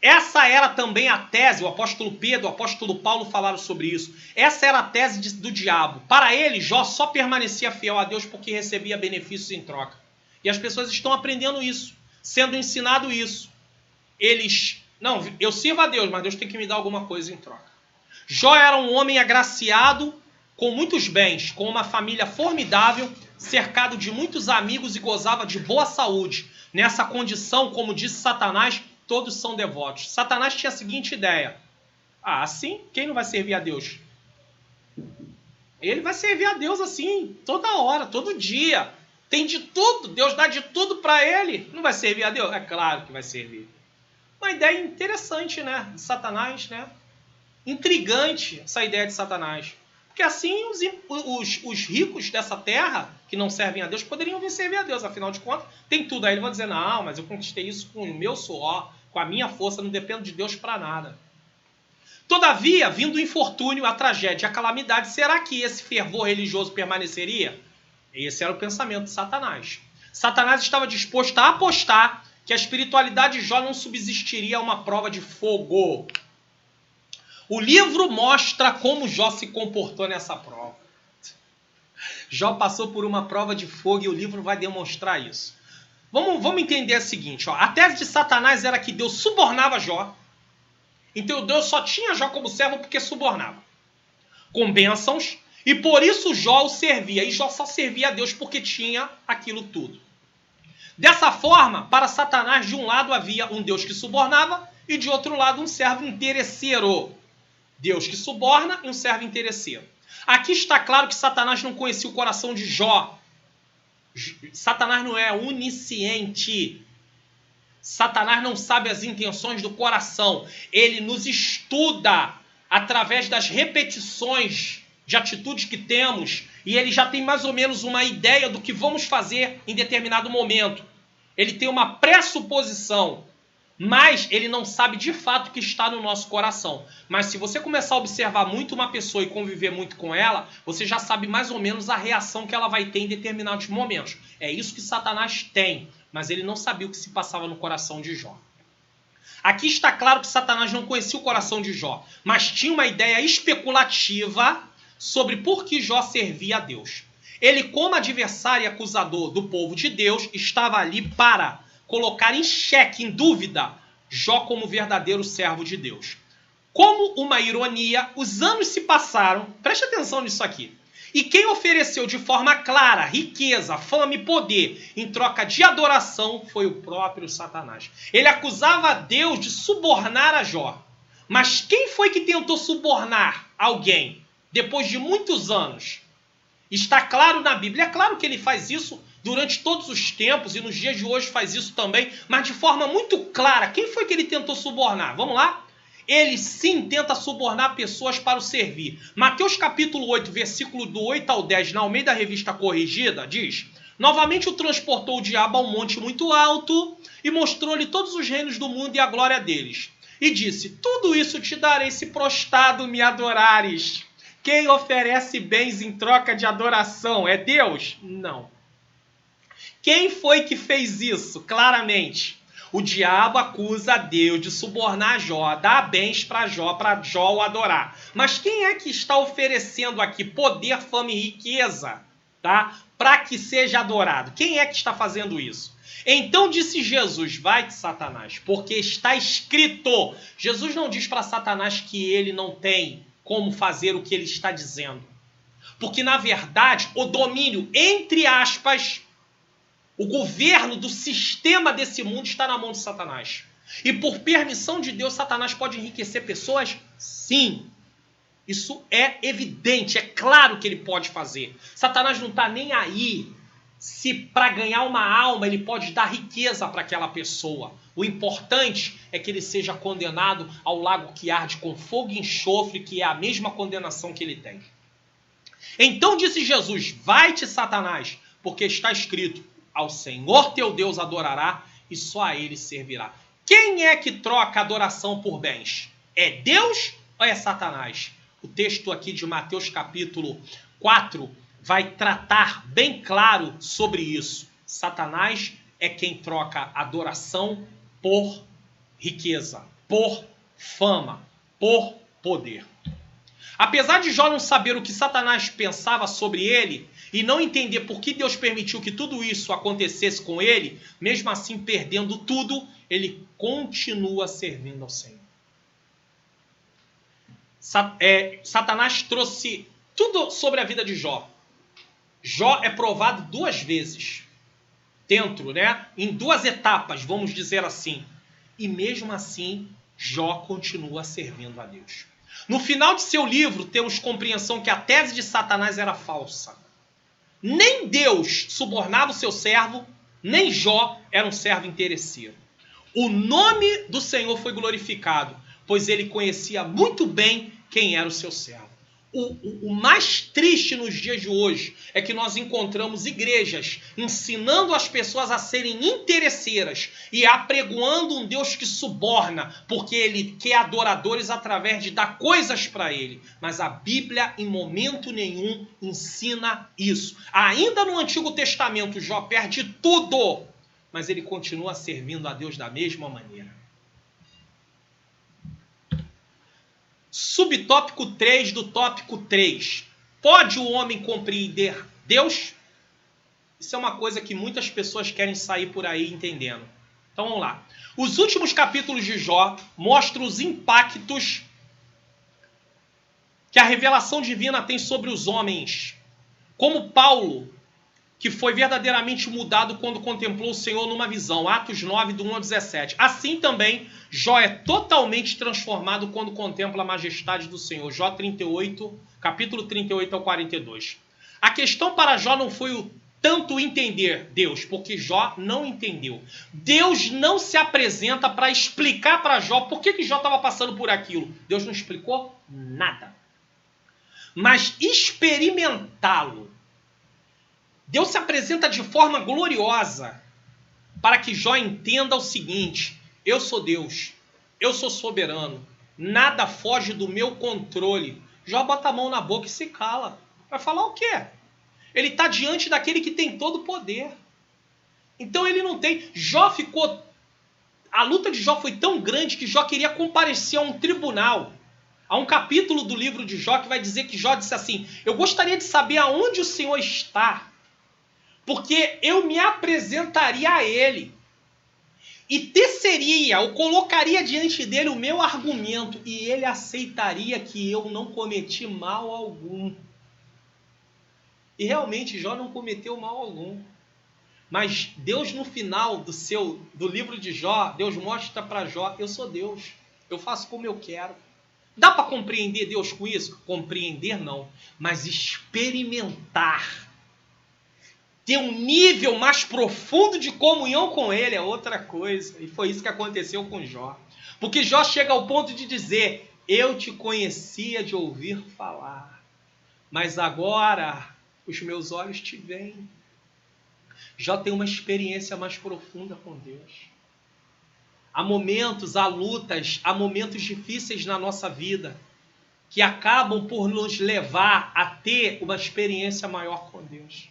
Essa era também a tese, o apóstolo Pedro, o apóstolo Paulo falaram sobre isso. Essa era a tese do diabo. Para ele, Jó só permanecia fiel a Deus porque recebia benefícios em troca. E as pessoas estão aprendendo isso, sendo ensinado isso. Não, eu sirvo a Deus, mas Deus tem que me dar alguma coisa em troca. Jó era um homem agraciado, com muitos bens, com uma família formidável, cercado de muitos amigos e gozava de boa saúde. Nessa condição, como disse Satanás, todos são devotos. Satanás tinha a seguinte ideia: assim, quem não vai servir a Deus? Ele vai servir a Deus assim, toda hora, todo dia. Tem de tudo, Deus dá de tudo para ele. Não vai servir a Deus? É claro que vai servir. Uma ideia interessante, né? De Satanás, né? Intrigante essa ideia de Satanás. Porque assim os ricos dessa terra, que não servem a Deus, poderiam vir servir a Deus. Afinal de contas, tem tudo. Aí eles vão dizer: não, mas eu conquistei isso com o meu suor, com a minha força, não dependo de Deus para nada. Todavia, vindo o infortúnio, a tragédia, a calamidade, será que esse fervor religioso permaneceria? Esse era o pensamento de Satanás. Satanás estava disposto a apostar que a espiritualidade de Jó não subsistiria a uma prova de fogo. O livro mostra como Jó se comportou nessa prova. Jó passou por uma prova de fogo e o livro vai demonstrar isso. Vamos entender o seguinte: a tese de Satanás era que Deus subornava Jó. Então Deus só tinha Jó como servo porque subornava, com bênçãos, e por isso Jó o servia. E Jó só servia a Deus porque tinha aquilo tudo. Dessa forma, para Satanás, de um lado havia um Deus que subornava e de outro lado um servo interesseiro. Deus que suborna e um servo interesseiro. Aqui está claro que Satanás não conhecia o coração de Jó. Satanás não é onisciente. Satanás não sabe as intenções do coração. Ele nos estuda através das repetições de atitudes que temos e ele já tem mais ou menos uma ideia do que vamos fazer em determinado momento. Ele tem uma pressuposição, mas ele não sabe de fato o que está no nosso coração. Mas se você começar a observar muito uma pessoa e conviver muito com ela, você já sabe mais ou menos a reação que ela vai ter em determinados momentos. É isso que Satanás tem, mas ele não sabia o que se passava no coração de Jó. Aqui está claro que Satanás não conhecia o coração de Jó, mas tinha uma ideia especulativa sobre por que Jó servia a Deus. Ele, como adversário e acusador do povo de Deus, estava ali para colocar em xeque, em dúvida, Jó como verdadeiro servo de Deus. Como uma ironia, os anos se passaram, preste atenção nisso aqui, e quem ofereceu de forma clara riqueza, fama e poder em troca de adoração foi o próprio Satanás. Ele acusava a Deus de subornar a Jó. Mas quem foi que tentou subornar alguém depois de muitos anos? Está claro na Bíblia. É claro que ele faz isso durante todos os tempos e nos dias de hoje faz isso também, mas de forma muito clara. Quem foi que ele tentou subornar? Vamos lá? Ele sim tenta subornar pessoas para o servir. Mateus capítulo 8, versículo do 8 ao 10, na Almeida Revista Corrigida, diz: novamente o transportou o diabo a um monte muito alto e mostrou-lhe todos os reinos do mundo e a glória deles. E disse: tudo isso te darei se prostrado me adorares. Quem oferece bens em troca de adoração é Deus? Não. Quem foi que fez isso? Claramente, o diabo acusa a Deus de subornar Jó, dar bens para Jó o adorar. Mas quem é que está oferecendo aqui poder, fama e riqueza, tá? Para que seja adorado? Quem é que está fazendo isso? Então disse Jesus: vai-te, Satanás, porque está escrito. Jesus não diz para Satanás que ele não tem como fazer o que ele está dizendo. Porque, na verdade, o domínio, entre aspas, o governo do sistema desse mundo está na mão de Satanás. E por permissão de Deus, Satanás pode enriquecer pessoas? Sim. Isso é evidente, é claro que ele pode fazer. Satanás não está nem aí se para ganhar uma alma ele pode dar riqueza para aquela pessoa. O importante é que ele seja condenado ao lago que arde com fogo e enxofre, que é a mesma condenação que ele tem. Então disse Jesus: vai-te, Satanás, porque está escrito: ao Senhor teu Deus adorará e só a ele servirá. Quem é que troca adoração por bens? É Deus ou é Satanás? O texto aqui de Mateus capítulo 4 vai tratar bem claro sobre isso. Satanás é quem troca adoração por riqueza, por fama, por poder. Apesar de Jó não saber o que Satanás pensava sobre ele e não entender por que Deus permitiu que tudo isso acontecesse com ele, mesmo assim perdendo tudo, ele continua servindo ao Senhor. Satanás trouxe tudo sobre a vida de Jó. Jó é provado 2 vezes, em 2 etapas, vamos dizer assim. E mesmo assim, Jó continua servindo a Deus. No final de seu livro, temos compreensão que a tese de Satanás era falsa. Nem Deus subornava o seu servo, nem Jó era um servo interesseiro. O nome do Senhor foi glorificado, pois ele conhecia muito bem quem era o seu servo. O mais triste nos dias de hoje é que nós encontramos igrejas ensinando as pessoas a serem interesseiras e apregoando um Deus que suborna, porque ele quer adoradores através de dar coisas para ele. Mas a Bíblia em momento nenhum ensina isso. Ainda no Antigo Testamento, Jó perde tudo, mas ele continua servindo a Deus da mesma maneira. Subtópico 3 do tópico 3. Pode o homem compreender Deus? Isso é uma coisa que muitas pessoas querem sair por aí entendendo. Então vamos lá. Os últimos capítulos de Jó mostram os impactos que a revelação divina tem sobre os homens. Como Paulo, que foi verdadeiramente mudado quando contemplou o Senhor numa visão. Atos 9, do 1 ao 17. Assim também, Jó é totalmente transformado quando contempla a majestade do Senhor. Jó 38, capítulo 38 ao 42. A questão para Jó não foi o tanto entender Deus, porque Jó não entendeu. Deus não se apresenta para explicar para Jó por que Jó estava passando por aquilo. Deus não explicou nada. Mas experimentá-lo. Deus se apresenta de forma gloriosa para que Jó entenda o seguinte: eu sou Deus, eu sou soberano, nada foge do meu controle. Jó bota a mão na boca e se cala. Vai falar o quê? Ele está diante daquele que tem todo o poder. Então ele não tem... A luta de Jó foi tão grande que Jó queria comparecer a um tribunal. Há um capítulo do livro de Jó que vai dizer que Jó disse assim: eu gostaria de saber aonde o Senhor está, porque eu me apresentaria a ele e teceria, ou colocaria diante dele o meu argumento, e ele aceitaria que eu não cometi mal algum. E realmente Jó não cometeu mal algum. Mas Deus, no final do livro de Jó, Deus mostra para Jó: eu sou Deus, eu faço como eu quero. Dá para compreender Deus com isso? Compreender não, mas experimentar. Ter um nível mais profundo de comunhão com ele é outra coisa. E foi isso que aconteceu com Jó. Porque Jó chega ao ponto de dizer: eu te conhecia de ouvir falar, mas agora os meus olhos te veem. Jó tem uma experiência mais profunda com Deus. Há momentos, há lutas, há momentos difíceis na nossa vida que acabam por nos levar a ter uma experiência maior com Deus.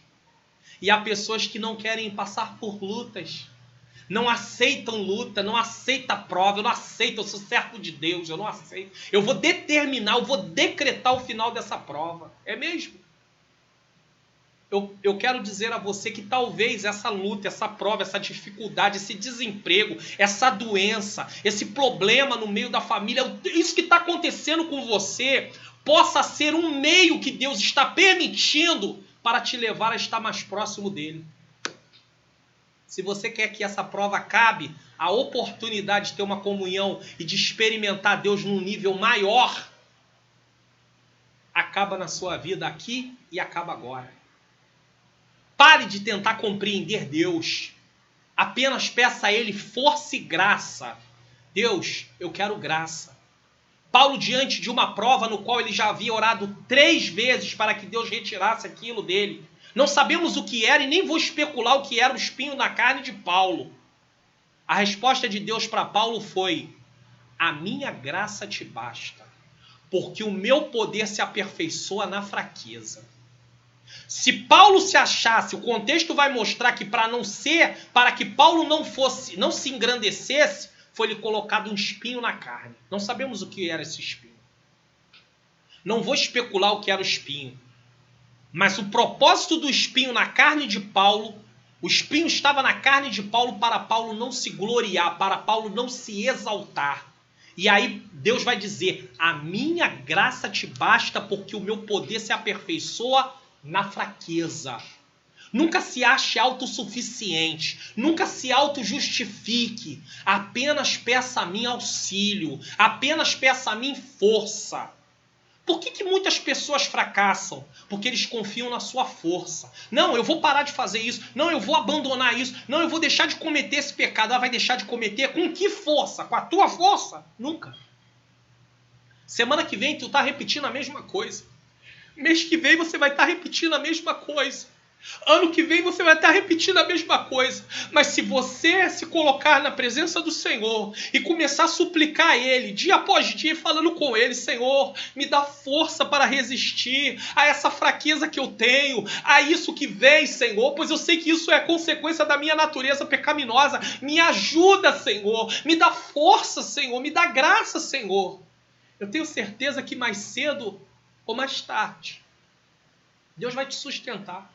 E há pessoas que não querem passar por lutas, não aceitam luta, não aceitam prova. Eu não aceito, eu sou servo de Deus, eu não aceito. Eu vou determinar, eu vou decretar o final dessa prova. É mesmo? Eu quero dizer a você que talvez essa luta, essa prova, essa dificuldade, esse desemprego, essa doença, esse problema no meio da família, isso que está acontecendo com você, possa ser um meio que Deus está permitindo para te levar a estar mais próximo dele. Se você quer que essa prova acabe, a oportunidade de ter uma comunhão e de experimentar Deus num nível maior, acaba na sua vida aqui e acaba agora. Pare de tentar compreender Deus. Apenas peça a Ele força e graça. Deus, eu quero graça. Paulo, diante de uma prova no qual ele já havia orado 3 vezes para que Deus retirasse aquilo dele. Não sabemos o que era e nem vou especular o que era o espinho na carne de Paulo. A resposta de Deus para Paulo foi: a minha graça te basta, porque o meu poder se aperfeiçoa na fraqueza. Se Paulo se achasse, o contexto vai mostrar que para que Paulo não se engrandecesse, foi-lhe colocado um espinho na carne. Não sabemos o que era esse espinho. Não vou especular o que era o espinho. Mas o propósito do espinho na carne de Paulo, o espinho estava na carne de Paulo para Paulo não se gloriar, para Paulo não se exaltar. E aí Deus vai dizer: a minha graça te basta, porque o meu poder se aperfeiçoa na fraqueza. Nunca se ache autossuficiente, nunca se autojustifique. Apenas peça a mim auxílio, apenas peça a mim força. Por que muitas pessoas fracassam? Porque eles confiam na sua força. Não, eu vou parar de fazer isso. Não, eu vou abandonar isso. Não, eu vou deixar de cometer esse pecado. Vai deixar de cometer com que força? Com a tua força? Nunca. Semana que vem tu tá repetindo a mesma coisa. Mês que vem você vai estar repetindo a mesma coisa. Ano que vem você vai estar repetindo a mesma coisa. Mas se você se colocar na presença do Senhor e começar a suplicar a Ele, dia após dia, falando com Ele: Senhor, me dá força para resistir a essa fraqueza que eu tenho, a isso que vem, Senhor, pois eu sei que isso é consequência da minha natureza pecaminosa. Me ajuda, Senhor, me dá força, Senhor, me dá graça, Senhor. Eu tenho certeza que mais cedo ou mais tarde, Deus vai te sustentar,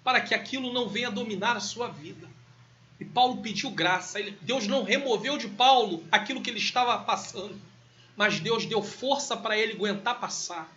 para que aquilo não venha dominar a sua vida. E Paulo pediu graça. Deus não removeu de Paulo aquilo que ele estava passando, mas Deus deu força para ele aguentar passar.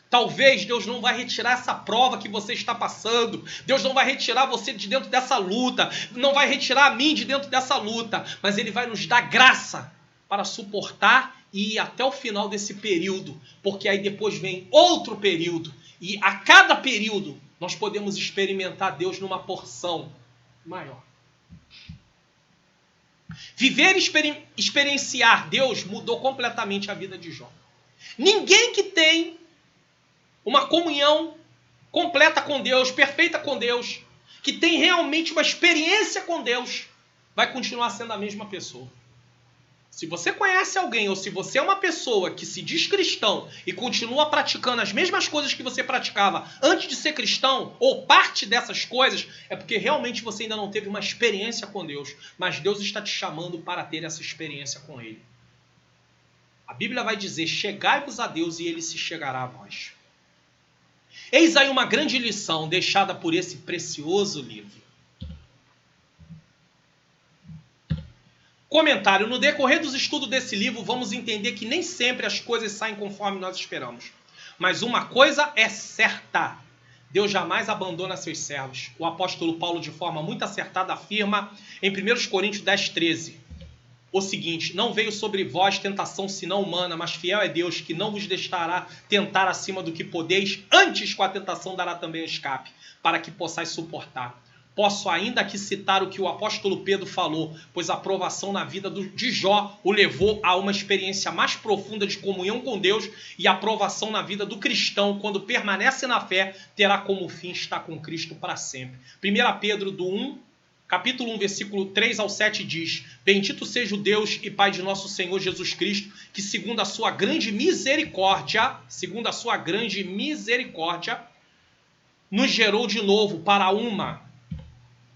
Talvez Deus não vai retirar essa prova que você está passando. Deus não vai retirar você de dentro dessa luta. Não vai retirar a mim de dentro dessa luta. Mas Ele vai nos dar graça para suportar e ir até o final desse período. Porque aí depois vem outro período. E a cada período nós podemos experimentar Deus numa porção maior. Viver e experienciar Deus mudou completamente a vida de Jó. Ninguém que tem uma comunhão completa com Deus, perfeita com Deus, que tem realmente uma experiência com Deus, vai continuar sendo a mesma pessoa. Se você conhece alguém, ou se você é uma pessoa que se diz cristão e continua praticando as mesmas coisas que você praticava antes de ser cristão, ou parte dessas coisas, é porque realmente você ainda não teve uma experiência com Deus. Mas Deus está te chamando para ter essa experiência com Ele. A Bíblia vai dizer: chegai-vos a Deus e Ele se chegará a vós. Eis aí uma grande lição deixada por esse precioso livro. Comentário: no decorrer dos estudos desse livro, vamos entender que nem sempre as coisas saem conforme nós esperamos. Mas uma coisa é certa: Deus jamais abandona seus servos. O apóstolo Paulo, de forma muito acertada, afirma em 1 Coríntios 10:13 o seguinte: não veio sobre vós tentação senão humana, mas fiel é Deus, que não vos deixará tentar acima do que podeis, antes com a tentação dará também escape, para que possais suportar. Posso ainda aqui citar o que o apóstolo Pedro falou, pois a provação na vida de Jó o levou a uma experiência mais profunda de comunhão com Deus, e a provação na vida do cristão, quando permanece na fé, terá como fim estar com Cristo para sempre. 1 Pedro capítulo 1, versículo 3 ao 7 diz: bendito seja o Deus e Pai de nosso Senhor Jesus Cristo, que segundo a sua grande misericórdia, nos gerou de novo para uma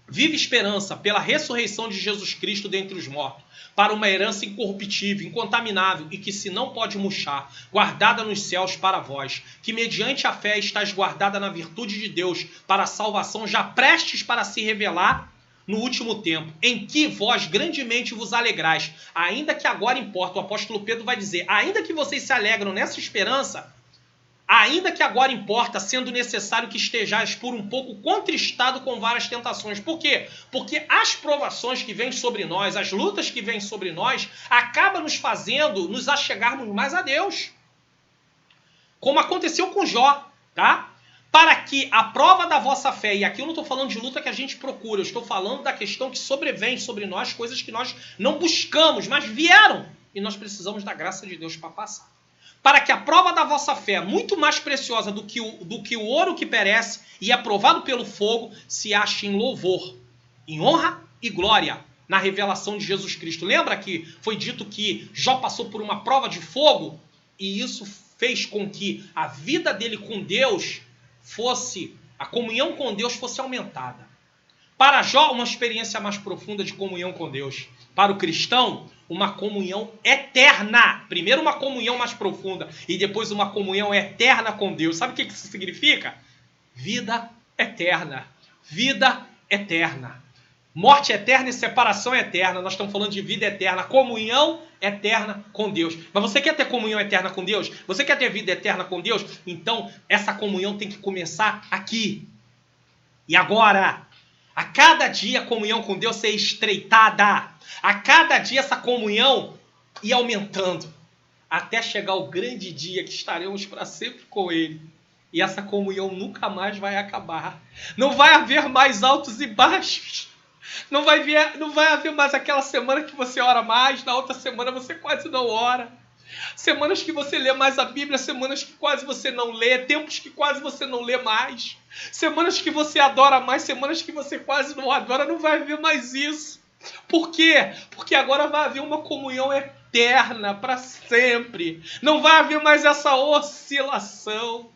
viva esperança pela ressurreição de Jesus Cristo dentre os mortos, para uma herança incorruptível, incontaminável e que se não pode murchar, guardada nos céus para vós, que mediante a fé estáis guardada na virtude de Deus para a salvação já prestes para se revelar no último tempo, em que vós grandemente vos alegrais, ainda que agora importa, o apóstolo Pedro vai dizer, ainda que vocês se alegram nessa esperança, ainda que agora importa, sendo necessário que estejais por um pouco contristado com várias tentações. Por quê? Porque as provações que vêm sobre nós, as lutas que vêm sobre nós, acabam nos fazendo nos achegarmos mais a Deus. Como aconteceu com Jó, tá? Para que a prova da vossa fé, e aqui eu não estou falando de luta que a gente procura, eu estou falando da questão que sobrevém sobre nós, coisas que nós não buscamos, mas vieram, e nós precisamos da graça de Deus para passar. Para que a prova da vossa fé, muito mais preciosa do que o ouro que perece e é provado pelo fogo, se ache em louvor, em honra e glória, na revelação de Jesus Cristo. Lembra que foi dito que Jó passou por uma prova de fogo? E isso fez com que a vida dele com Deus a comunhão com Deus fosse aumentada. Para Jó, uma experiência mais profunda de comunhão com Deus. Para o cristão, uma comunhão eterna. Primeiro uma comunhão mais profunda e depois uma comunhão eterna com Deus. Sabe o que isso significa? Vida eterna. Vida eterna. Morte eterna e separação eterna. Nós estamos falando de vida eterna, comunhão eterna com Deus. Mas você quer ter comunhão eterna com Deus? Você quer ter vida eterna com Deus? Então, essa comunhão tem que começar aqui. E agora, a cada dia a comunhão com Deus ser estreitada. A cada dia essa comunhão ir aumentando. Até chegar o grande dia que estaremos para sempre com Ele. E essa comunhão nunca mais vai acabar. Não vai haver mais altos e baixos. Não vai haver mais aquela semana que você ora mais, na outra semana você quase não ora. Semanas que você lê mais a Bíblia, semanas que quase você não lê, tempos que quase você não lê mais. Semanas que você adora mais, semanas que você quase não adora, não vai haver mais isso. Por quê? Porque agora vai haver uma comunhão eterna para sempre. Não vai haver mais essa oscilação.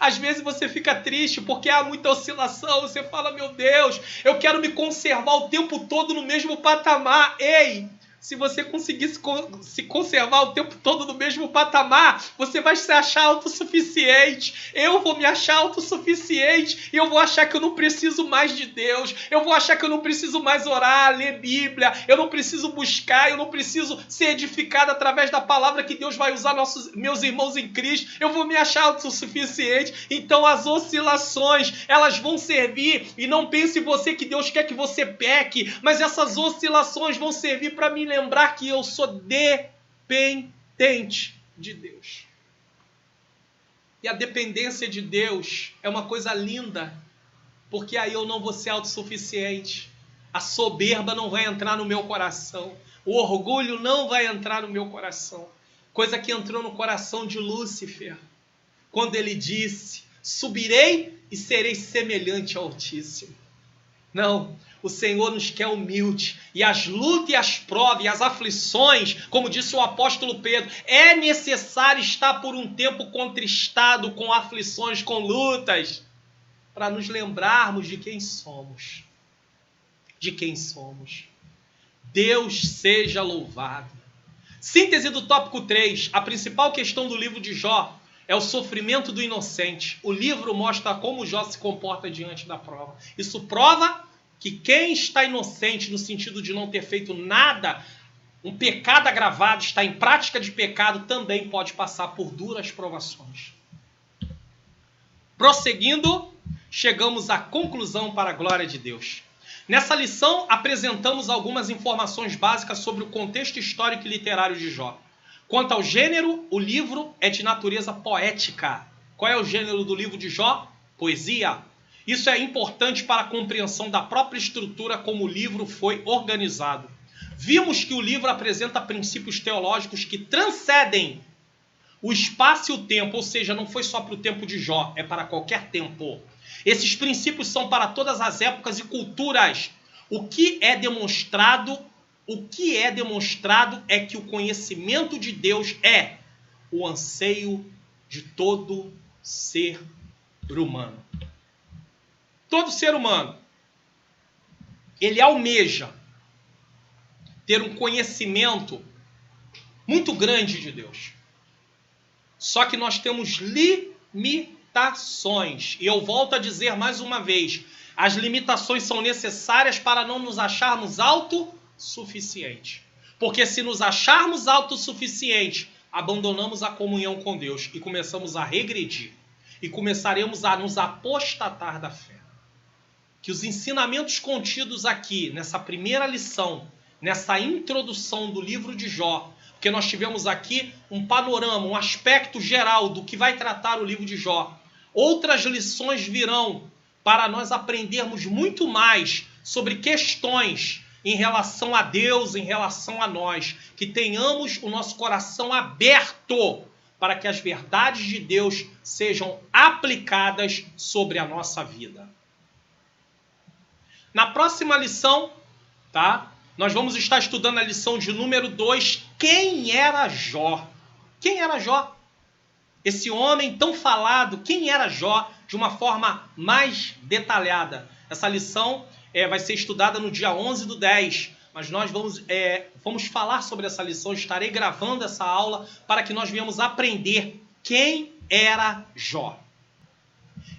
Às vezes você fica triste porque há muita oscilação. Você fala, meu Deus, eu quero me conservar o tempo todo no mesmo patamar. Ei, se você conseguir se conservar o tempo todo no mesmo patamar, você vai se achar autossuficiente. Eu vou me achar autossuficiente e eu vou achar que eu não preciso mais de Deus. Eu vou achar que eu não preciso mais orar, ler Bíblia. Eu não preciso buscar, eu não preciso ser edificado através da palavra que Deus vai usar meus irmãos em Cristo. Eu vou me achar autossuficiente. Então as oscilações, elas vão servir. E não pense você que Deus quer que você peque, mas essas oscilações vão servir para me lembrar que eu sou dependente de Deus. E a dependência de Deus é uma coisa linda, porque aí eu não vou ser autossuficiente. A soberba não vai entrar no meu coração. O orgulho não vai entrar no meu coração. Coisa que entrou no coração de Lúcifer, quando ele disse, subirei e serei semelhante ao Altíssimo. Não, o Senhor nos quer humilde. E as lutas e as provas e as aflições, como disse o apóstolo Pedro, é necessário estar por um tempo contristado com aflições, com lutas, para nos lembrarmos de quem somos. De quem somos. Deus seja louvado. Síntese do tópico 3. A principal questão do livro de Jó é o sofrimento do inocente. O livro mostra como Jó se comporta diante da prova. Isso prova que quem está inocente, no sentido de não ter feito nada, um pecado agravado, está em prática de pecado, também pode passar por duras provações. Prosseguindo, chegamos à conclusão para a glória de Deus. Nessa lição, apresentamos algumas informações básicas sobre o contexto histórico e literário de Jó. Quanto ao gênero, o livro é de natureza poética. Qual é o gênero do livro de Jó? Poesia. Isso é importante para a compreensão da própria estrutura como o livro foi organizado. Vimos que o livro apresenta princípios teológicos que transcendem o espaço e o tempo, ou seja, não foi só para o tempo de Jó, é para qualquer tempo. Esses princípios são para todas as épocas e culturas. O que é demonstrado é que o conhecimento de Deus é o anseio de todo ser humano. Todo ser humano, ele almeja ter um conhecimento muito grande de Deus. Só que nós temos limitações. E eu volto a dizer mais uma vez, as limitações são necessárias para não nos acharmos autossuficientes. Porque se nos acharmos autossuficientes, abandonamos a comunhão com Deus e começamos a regredir. E começaremos a nos apostatar da fé. Que os ensinamentos contidos aqui, nessa primeira lição, nessa introdução do livro de Jó, porque nós tivemos aqui um panorama, um aspecto geral do que vai tratar o livro de Jó, outras lições virão para nós aprendermos muito mais sobre questões em relação a Deus, em relação a nós, que tenhamos o nosso coração aberto para que as verdades de Deus sejam aplicadas sobre a nossa vida. Na próxima lição, tá? Nós vamos estar estudando a lição de número 2, quem era Jó? Quem era Jó? Esse homem tão falado, quem era Jó? De uma forma mais detalhada. Essa lição vai ser estudada no dia 11/10, mas nós vamos falar sobre essa lição, estarei gravando essa aula para que nós venhamos aprender quem era Jó.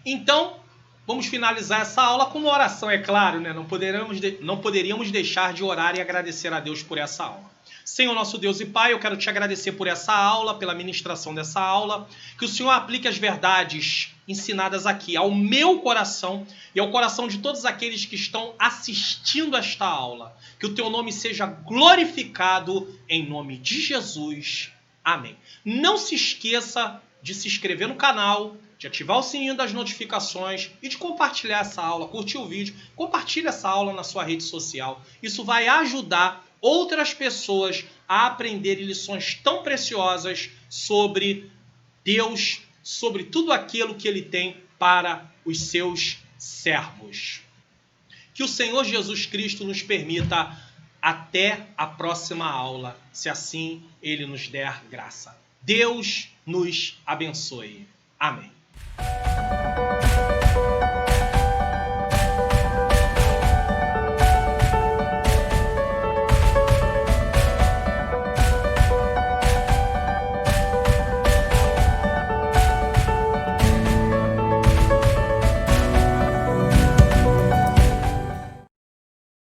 Então, vamos finalizar essa aula com uma oração, é claro, né? Não poderíamos deixar de orar e agradecer a Deus por essa aula. Senhor nosso Deus e Pai, eu quero te agradecer por essa aula, pela ministração dessa aula, que o Senhor aplique as verdades ensinadas aqui ao meu coração e ao coração de todos aqueles que estão assistindo esta aula. Que o teu nome seja glorificado em nome de Jesus. Amém. Não se esqueça de se inscrever no canal, de ativar o sininho das notificações e de compartilhar essa aula, curtir o vídeo, compartilhe essa aula na sua rede social. Isso vai ajudar outras pessoas a aprenderem lições tão preciosas sobre Deus, sobre tudo aquilo que Ele tem para os seus servos. Que o Senhor Jesus Cristo nos permita até a próxima aula, se assim Ele nos der graça. Deus nos abençoe. Amém.